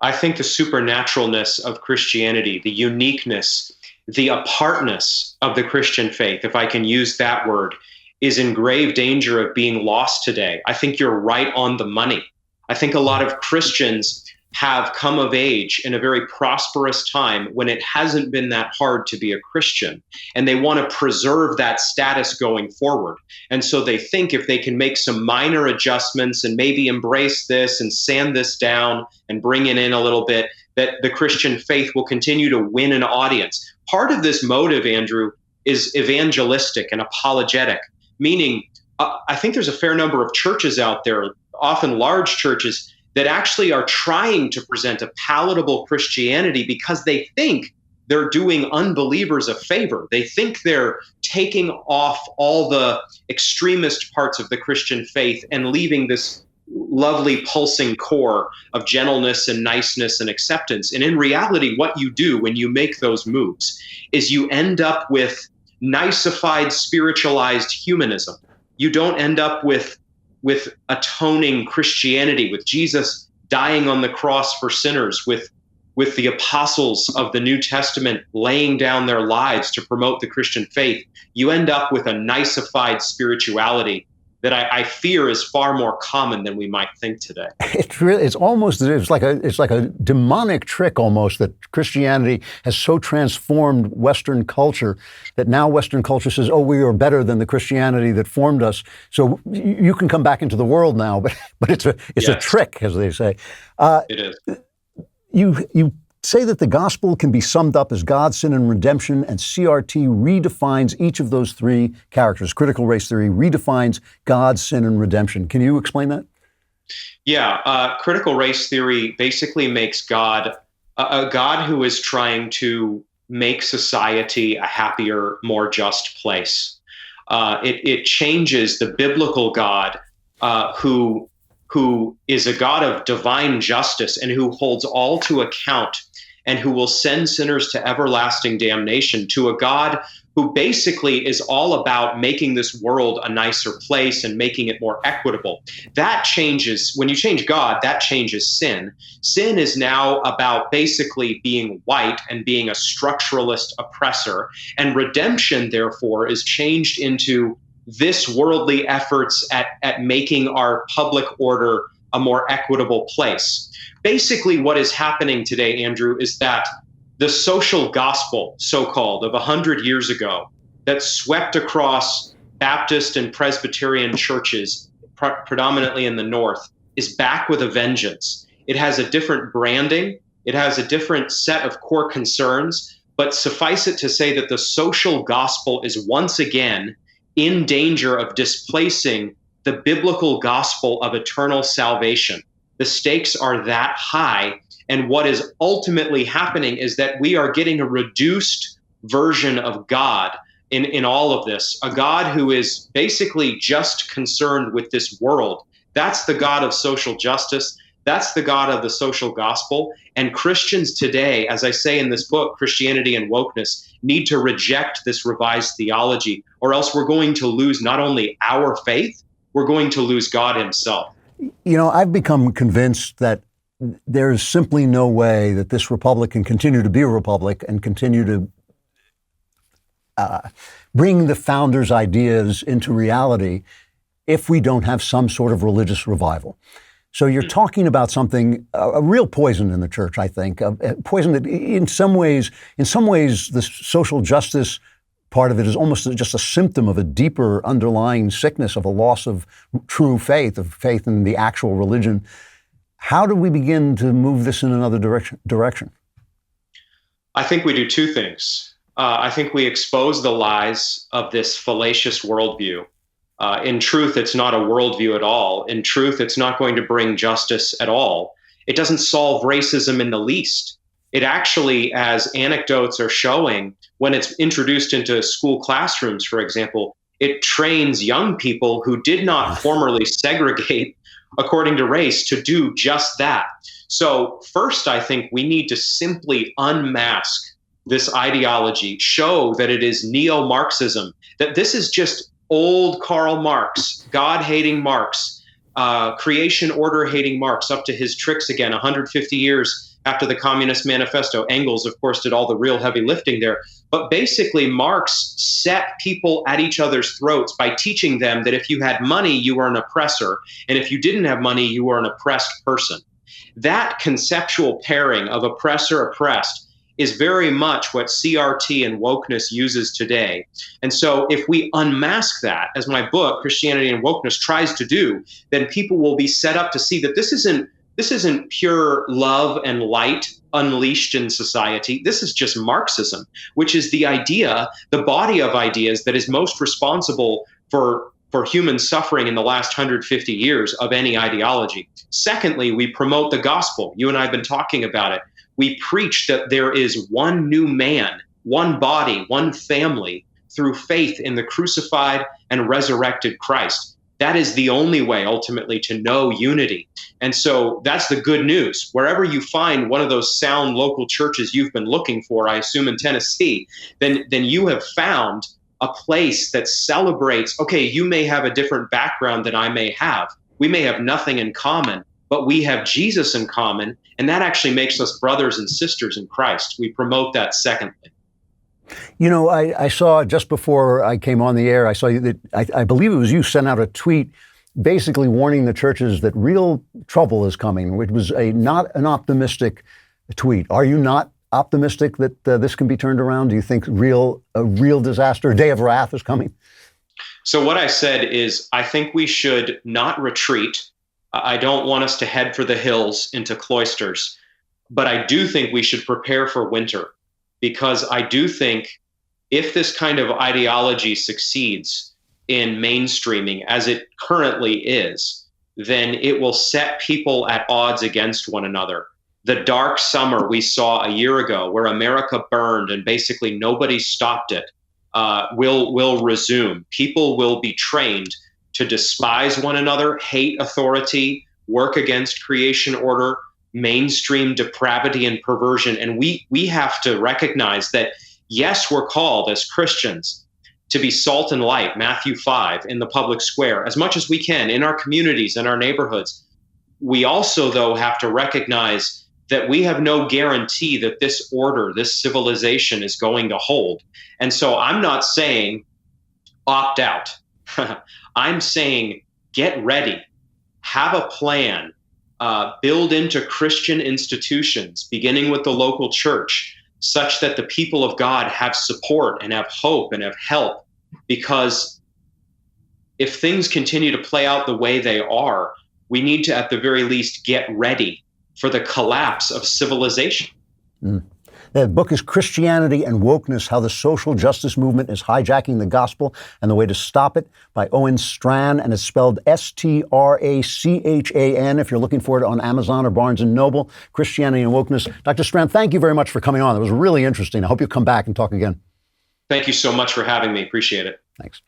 I think the supernaturalness of Christianity, the uniqueness, the apartness of the Christian faith, if I can use that word, is in grave danger of being lost today. I think you're right on the money. I think a lot of Christians have come of age in a very prosperous time when it hasn't been that hard to be a Christian, and they want to preserve that status going forward. And so they think if they can make some minor adjustments and maybe embrace this and sand this down and bring it in a little bit, that the Christian faith will continue to win an audience. Part of this motive, Andrew, is evangelistic and apologetic, meaning I think there's a fair number of churches out there, often large churches, that actually are trying to present a palatable Christianity because they think they're doing unbelievers a favor. They think they're taking off all the extremist parts of the Christian faith and leaving this lovely pulsing core of gentleness and niceness and acceptance. And in reality, what you do when you make those moves is you end up with niceified, spiritualized humanism. You don't end up with atoning Christianity, with Jesus dying on the cross for sinners, with the apostles of the New Testament laying down their lives to promote the Christian faith. You end up with a niceified spirituality that I fear is far more common than we might think today. It's like a demonic trick almost, that Christianity has so transformed Western culture that now Western culture says, oh, we are better than the Christianity that formed us. So you can come back into the world now, but it's a trick, as they say. It is. You say that the gospel can be summed up as God, sin, and redemption, and CRT redefines each of those three characters. Critical race theory redefines God, sin, and redemption. Can you explain that? Yeah, critical race theory basically makes God a God who is trying to make society a happier, more just place. It changes the biblical God who is a God of divine justice and who holds all to account and who will send sinners to everlasting damnation, to a God who basically is all about making this world a nicer place and making it more equitable. That changes, when you change God, that changes sin. Sin is now about basically being white and being a structuralist oppressor, and redemption, therefore, is changed into this worldly efforts at making our public order a more equitable place. Basically, what is happening today, Andrew, is that the social gospel, so-called, of 100 years ago, that swept across Baptist and Presbyterian churches, predominantly in the North, is back with a vengeance. It has a different branding. It has a different set of core concerns. But suffice it to say that the social gospel is once again in danger of displacing the biblical gospel of eternal salvation. The stakes are that high. And what is ultimately happening is that we are getting a reduced version of God in all of this, a God who is basically just concerned with this world. That's the God of social justice. That's the God of the social gospel. And Christians today, as I say in this book, Christianity and Wokeness, need to reject this revised theology, or else we're going to lose not only our faith, we're going to lose God himself. You know, I've become convinced that there is simply no way that this republic can continue to be a republic and continue to bring the founders' ideas into reality if we don't have some sort of religious revival. So you're talking about something, a real poison in the church, I think, a poison that in some ways, the social justice part of it is almost just a symptom of a deeper underlying sickness of a loss of true faith, of faith in the actual religion. How do we begin to move this in another direction? I think we do two things. I think we expose the lies of this fallacious worldview. In truth, it's not a worldview at all. In truth, it's not going to bring justice at all. It doesn't solve racism in the least. It actually, as anecdotes are showing, when it's introduced into school classrooms, for example, it trains young people who did not formerly segregate according to race to do just that. So first, I think we need to simply unmask this ideology, show that it is neo-Marxism, that this is just old Karl Marx, God-hating Marx, creation order-hating Marx, up to his tricks again, 150 years after the Communist Manifesto. Engels, of course, did all the real heavy lifting there. But basically, Marx set people at each other's throats by teaching them that if you had money, you were an oppressor, and if you didn't have money, you were an oppressed person. That conceptual pairing of oppressor-oppressed is very much what CRT and wokeness uses today. And so if we unmask that, as my book, Christianity and Wokeness, tries to do, then people will be set up to see that this isn't pure love and light unleashed in society. This is just Marxism, which is the idea, the body of ideas that is most responsible for human suffering in the last 150 years of any ideology. Secondly, we promote the gospel. You and I have been talking about it. We preach that there is one new man, one body, one family through faith in the crucified and resurrected Christ. That is the only way ultimately to know unity. And so that's the good news. Wherever you find one of those sound local churches you've been looking for, I assume in Tennessee, then you have found a place that celebrates, okay, you may have a different background than I may have. We may have nothing in common, but we have Jesus in common, and that actually makes us brothers and sisters in Christ. We promote that secondly. You know, I saw just before I came on the air, I saw you that I believe it was you sent out a tweet basically warning the churches that real trouble is coming, which was not an optimistic tweet. Are you not optimistic that this can be turned around? Do you think a real disaster, a day of wrath is coming? So what I said is I think we should not retreat. I don't want us to head for the hills into cloisters, but I do think we should prepare for winter, because I do think if this kind of ideology succeeds in mainstreaming as it currently is, then it will set people at odds against one another. The dark summer we saw a year ago where America burned and basically nobody stopped it will resume. People will be trained to despise one another, hate authority, work against creation order, mainstream depravity and perversion. And we have to recognize that, yes, we're called as Christians to be salt and light, Matthew 5, in the public square, as much as we can in our communities and our neighborhoods. We also, though, have to recognize that we have no guarantee that this order, this civilization is going to hold. And so I'm not saying opt out. I'm saying get ready, have a plan, build into Christian institutions, beginning with the local church, such that the people of God have support and have hope and have help. Because if things continue to play out the way they are, we need to, at the very least, get ready for the collapse of civilization. The book is Christianity and Wokeness, How the Social Justice Movement is Hijacking the Gospel and the Way to Stop It, by Owen Strachan, and it's spelled Strachan if you're looking for it on Amazon or Barnes & Noble. Christianity and Wokeness. Dr. Strachan, thank you very much for coming on. It was really interesting. I hope you'll come back and talk again. Thank you so much for having me. Appreciate it. Thanks.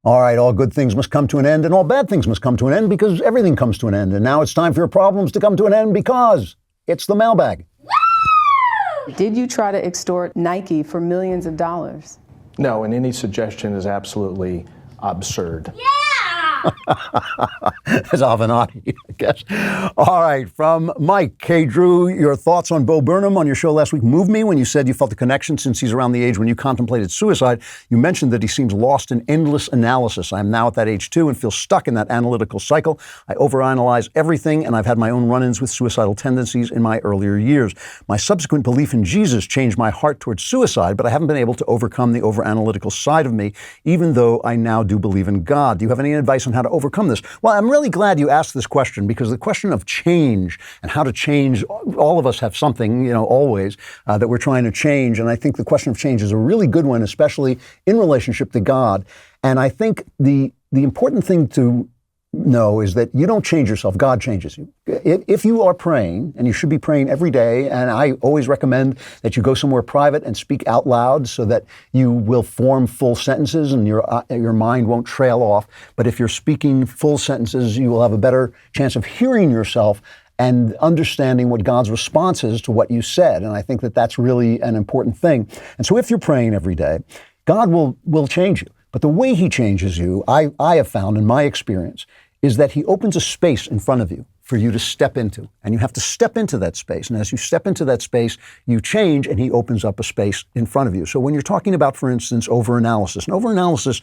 All right, all good things must come to an end, and all bad things must come to an end, because everything comes to an end. And now it's time for your problems to come to an end, because it's the mailbag. Did you try to extort Nike for millions of dollars? No, and any suggestion is absolutely absurd. As Avenatti, I guess. All right, from Mike K. Drew, your thoughts on Bo Burnham on your show last week moved me when you said you felt the connection since he's around the age when you contemplated suicide. You mentioned that he seems lost in endless analysis. I am now at that age too and feel stuck in that analytical cycle. I overanalyze everything, and I've had my own run-ins with suicidal tendencies in my earlier years. My subsequent belief in Jesus changed my heart towards suicide, but I haven't been able to overcome the overanalytical side of me, even though I now do believe in God. Do you have any advice on how to overcome this? Well, I'm really glad you asked this question, because the question of change and how to change, all of us have something, always that we're trying to change. And I think the question of change is a really good one, especially in relationship to God. And I think the important thing to know is that you don't change yourself. God changes you. If you are praying, and you should be praying every day, and I always recommend that you go somewhere private and speak out loud so that you will form full sentences and your mind won't trail off. But if you're speaking full sentences, you will have a better chance of hearing yourself and understanding what God's response is to what you said. And I think that that's really an important thing. And so if you're praying every day, God will change you. But the way he changes you, I have found in my experience, is that he opens a space in front of you for you to step into. And you have to step into that space. And as you step into that space, you change, and he opens up a space in front of you. So when you're talking about, for instance, overanalysis, and overanalysis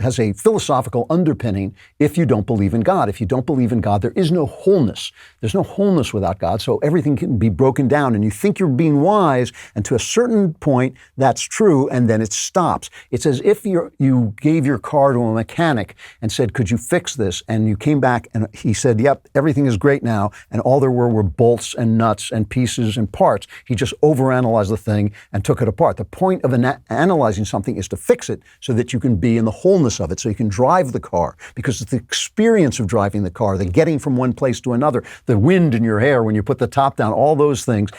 has a philosophical underpinning if you don't believe in God. If you don't believe in God, there is no wholeness. There's no wholeness without God, so everything can be broken down, and you think you're being wise, and to a certain point, that's true, and then it stops. It's as if you gave your car to a mechanic and said, could you fix this? And you came back, and he said, yep, everything is great now, and all there were bolts and nuts and pieces and parts. He just overanalyzed the thing and took it apart. The point of analyzing something is to fix it so that you can be in the wholeness of it, so you can drive the car, because it's the experience of driving the car, the getting from one place to another, the wind in your hair when you put the top down, all those things,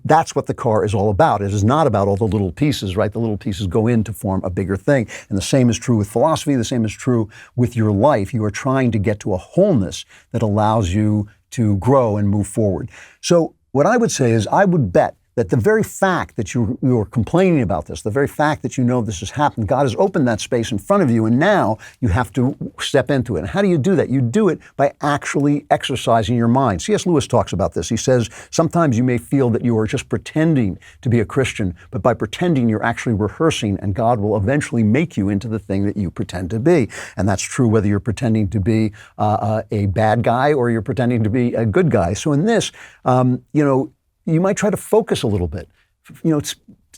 that's what the car is all about. It is not about all the little pieces, right? The little pieces go in to form a bigger thing. And the same is true with philosophy. The same is true with your life. You are trying to get to a wholeness that allows you to grow and move forward. So what I would say is, I would bet that the very fact that you are complaining about this, the very fact that you know this has happened, God has opened that space in front of you, and now you have to step into it. And how do you do that? You do it by actually exercising your mind. C.S. Lewis talks about this. He says, sometimes you may feel that you are just pretending to be a Christian, but by pretending, you're actually rehearsing, and God will eventually make you into the thing that you pretend to be. And that's true whether you're pretending to be a bad guy or you're pretending to be a good guy. So in this, you might try to focus a little bit.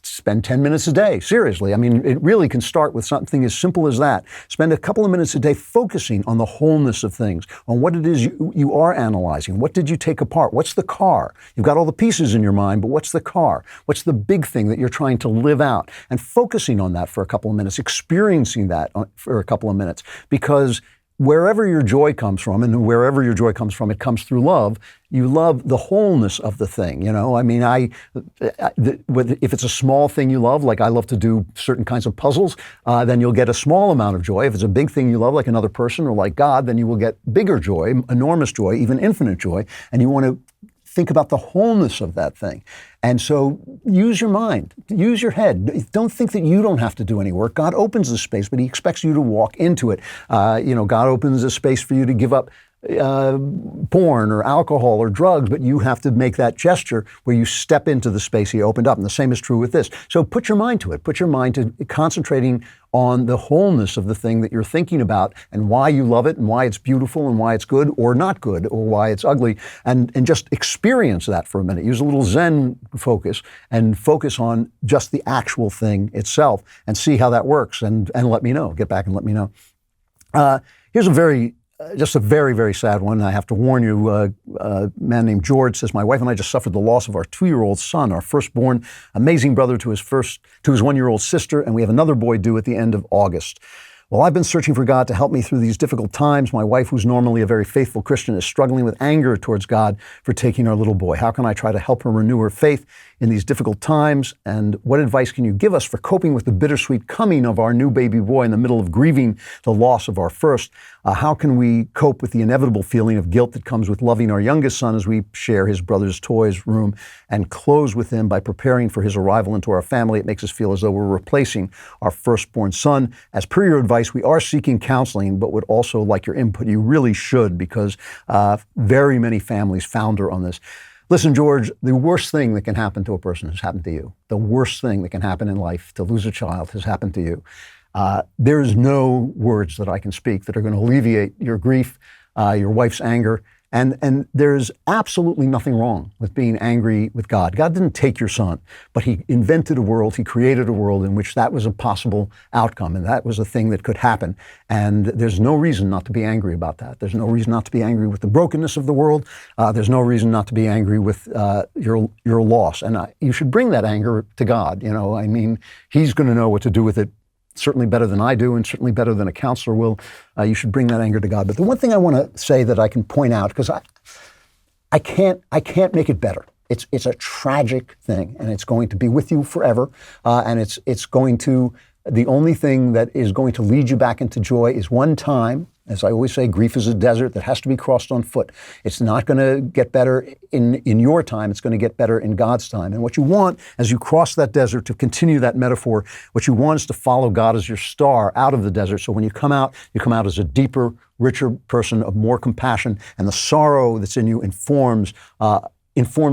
Spend 10 minutes a day. Seriously. I mean, it really can start with something as simple as that. Spend a couple of minutes a day focusing on the wholeness of things, on what it is you are analyzing. What did you take apart? What's the car? You've got all the pieces in your mind, but what's the car? What's the big thing that you're trying to live out? And focusing on that for a couple of minutes, experiencing that for a couple of minutes, because wherever your joy comes from, and wherever your joy comes from, it comes through love. You love the wholeness of the thing. If it's a small thing you love, like I love to do certain kinds of puzzles, then you'll get a small amount of joy. If it's a big thing you love, like another person or like God, then you will get bigger joy, enormous joy, even infinite joy. And you want to think about the wholeness of that thing. And so use your mind, use your head. Don't think that you don't have to do any work. God opens the space, but he expects you to walk into it. God opens a space for you to give up porn or alcohol or drugs, but you have to make that gesture where you step into the space he opened up. And the same is true with this. So put your mind to it. Put your mind to concentrating on the wholeness of the thing that you're thinking about and why you love it and why it's beautiful and why it's good or not good or why it's ugly, and just experience that for a minute. Use a little Zen focus and focus on just the actual thing itself and see how that works, and let me know. Get back and let me know. Here's just a very, very sad one. I have to warn you, a man named George says, my wife and I just suffered the loss of our 2-year-old son, our firstborn, amazing brother to his 1-year-old sister, and we have another boy due at the end of August. Well, I've been searching for God to help me through these difficult times. My wife, who's normally a very faithful Christian, is struggling with anger towards God for taking our little boy. How can I try to help her renew her faith in these difficult times? And what advice can you give us for coping with the bittersweet coming of our new baby boy in the middle of grieving the loss of our first? How can we cope with the inevitable feeling of guilt that comes with loving our youngest son as we share his brother's toys room and close with him by preparing for his arrival into our family? It makes us feel as though we're replacing our firstborn son. As per your advice, we are seeking counseling, but would also like your input. You really should, because very many families founder on this. Listen, George, the worst thing that can happen to a person has happened to you. The worst thing that can happen in life, to lose a child, has happened to you. There is no words that I can speak that are going to alleviate your grief, your wife's anger, and there's absolutely nothing wrong with being angry with God. God didn't take your son, but he invented a world, he created a world in which that was a possible outcome, and that was a thing that could happen. And there's no reason not to be angry about that. There's no reason not to be angry with the brokenness of the world. There's no reason not to be angry with your loss. And you should bring that anger to God. I mean, he's going to know what to do with it certainly better than I do, and certainly better than a counselor will. You should bring that anger to God. But the one thing I want to say that I can point out, because I can't make it better. It's a tragic thing, and it's going to be with you forever. And it's going to, the only thing that is going to lead you back into joy is one time. As I always say, grief is a desert that has to be crossed on foot. It's not going to get better in your time. It's going to get better in God's time. And what you want as you cross that desert, to continue that metaphor, what you want is to follow God as your star out of the desert. So when you come out as a deeper, richer person of more compassion, and the sorrow that's in you informs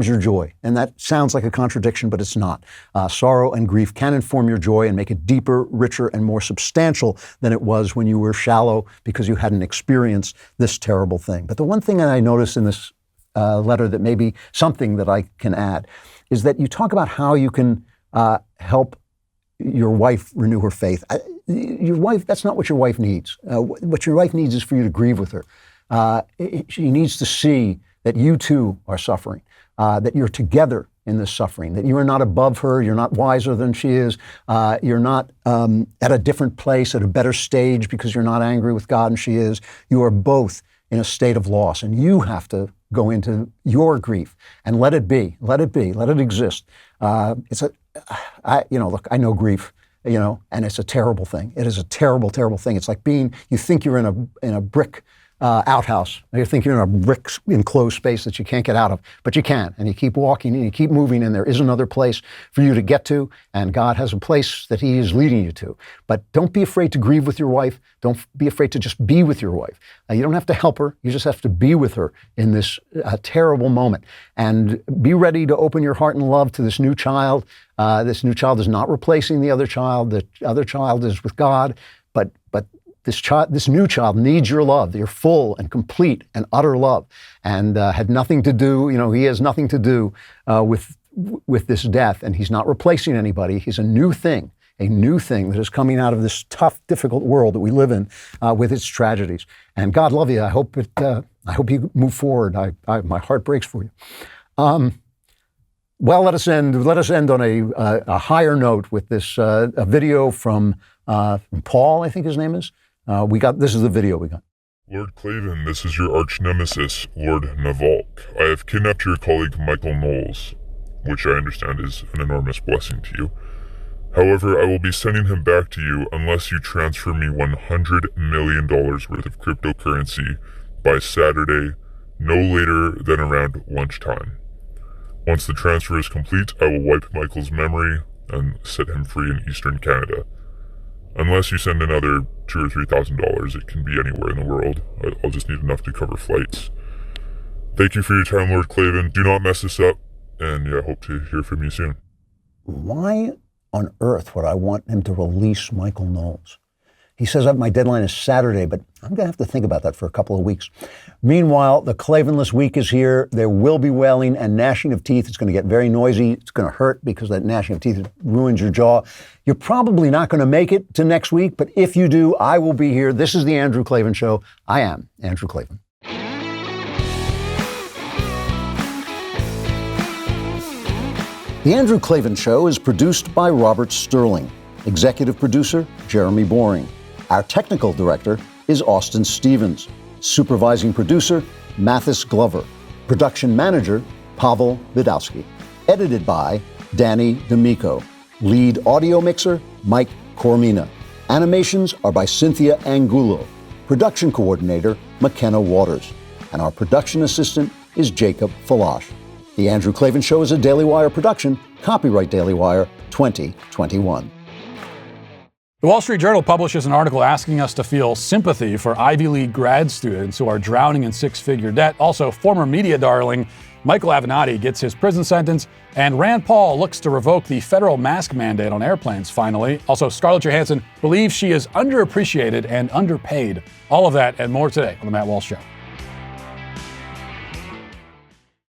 your joy. And that sounds like a contradiction, but it's not. Sorrow and grief can inform your joy and make it deeper, richer, and more substantial than it was when you were shallow because you hadn't experienced this terrible thing. But the one thing that I noticed in this letter that may be something that I can add is that you talk about how you can help your wife renew her faith. Your wife, that's not what your wife needs. What your wife needs is for you to grieve with her. She needs to see that you too are suffering, that you're together in this suffering, that you are not above her, you're not wiser than she is, you're not at a different place, at a better stage because you're not angry with God and she is. You are both in a state of loss, and you have to go into your grief and let it be, let it exist. Look, I know grief, and it's a terrible thing. It is a terrible, terrible thing. It's like you think you're in a brick outhouse. You think you're in a brick enclosed space that you can't get out of, but you can, and you keep walking and you keep moving, and there is another place for you to get to, and God has a place that he is leading you to. But don't be afraid to grieve with your wife. Don't be afraid to just be with your wife. You don't have to help her. You just have to be with her in this terrible moment, and be ready to open your heart and love to this new child. This new child is not replacing the other child. The other child is with God, but this new child needs your love, your full and complete and utter love, and had nothing to do, he has nothing to do with this death, and he's not replacing anybody. He's a new thing that is coming out of this tough, difficult world that we live in with its tragedies. And God love you. I hope you move forward. My heart breaks for you. Well, let us end on a higher note with this a video from Paul, I think his name is. This is the video we got. Lord Klavan, this is your arch nemesis, Lord Navalk. I have kidnapped your colleague Michael Knowles, which I understand is an enormous blessing to you. However, I will be sending him back to you unless you transfer me $100 million worth of cryptocurrency by Saturday, no later than around lunchtime. Once the transfer is complete, I will wipe Michael's memory and set him free in Eastern Canada. Unless you send another $2,000 or $3,000, it can be anywhere in the world. I'll just need enough to cover flights. Thank you for your time, Lord Klavan. Do not mess this up, and I hope to hear from you soon. Why on earth would I want him to release Michael Knowles? He says my deadline is Saturday, but I'm going to have to think about that for a couple of weeks. Meanwhile, the Klavanless week is here. There will be wailing and gnashing of teeth. It's going to get very noisy. It's going to hurt because that gnashing of teeth ruins your jaw. You're probably not going to make it to next week, but if you do, I will be here. This is The Andrew Klavan Show. I am Andrew Klavan. The Andrew Klavan Show is produced by Robert Sterling. Executive producer, Jeremy Boring. Our technical director is Austin Stevens. Supervising producer, Mathis Glover. Production manager, Pavel Vidowski. Edited by Danny D'Amico. Lead audio mixer, Mike Coromina. Animations are by Cynthia Angulo. Production coordinator, McKenna Waters. And our production assistant is Jacob Falash. The Andrew Klavan Show is a Daily Wire production. Copyright Daily Wire 2021. The Wall Street Journal publishes an article asking us to feel sympathy for Ivy League grad students who are drowning in six-figure debt. Also, former media darling Michael Avenatti gets his prison sentence, and Rand Paul looks to revoke the federal mask mandate on airplanes, finally. Also, Scarlett Johansson believes she is underappreciated and underpaid. All of that and more today on The Matt Walsh Show.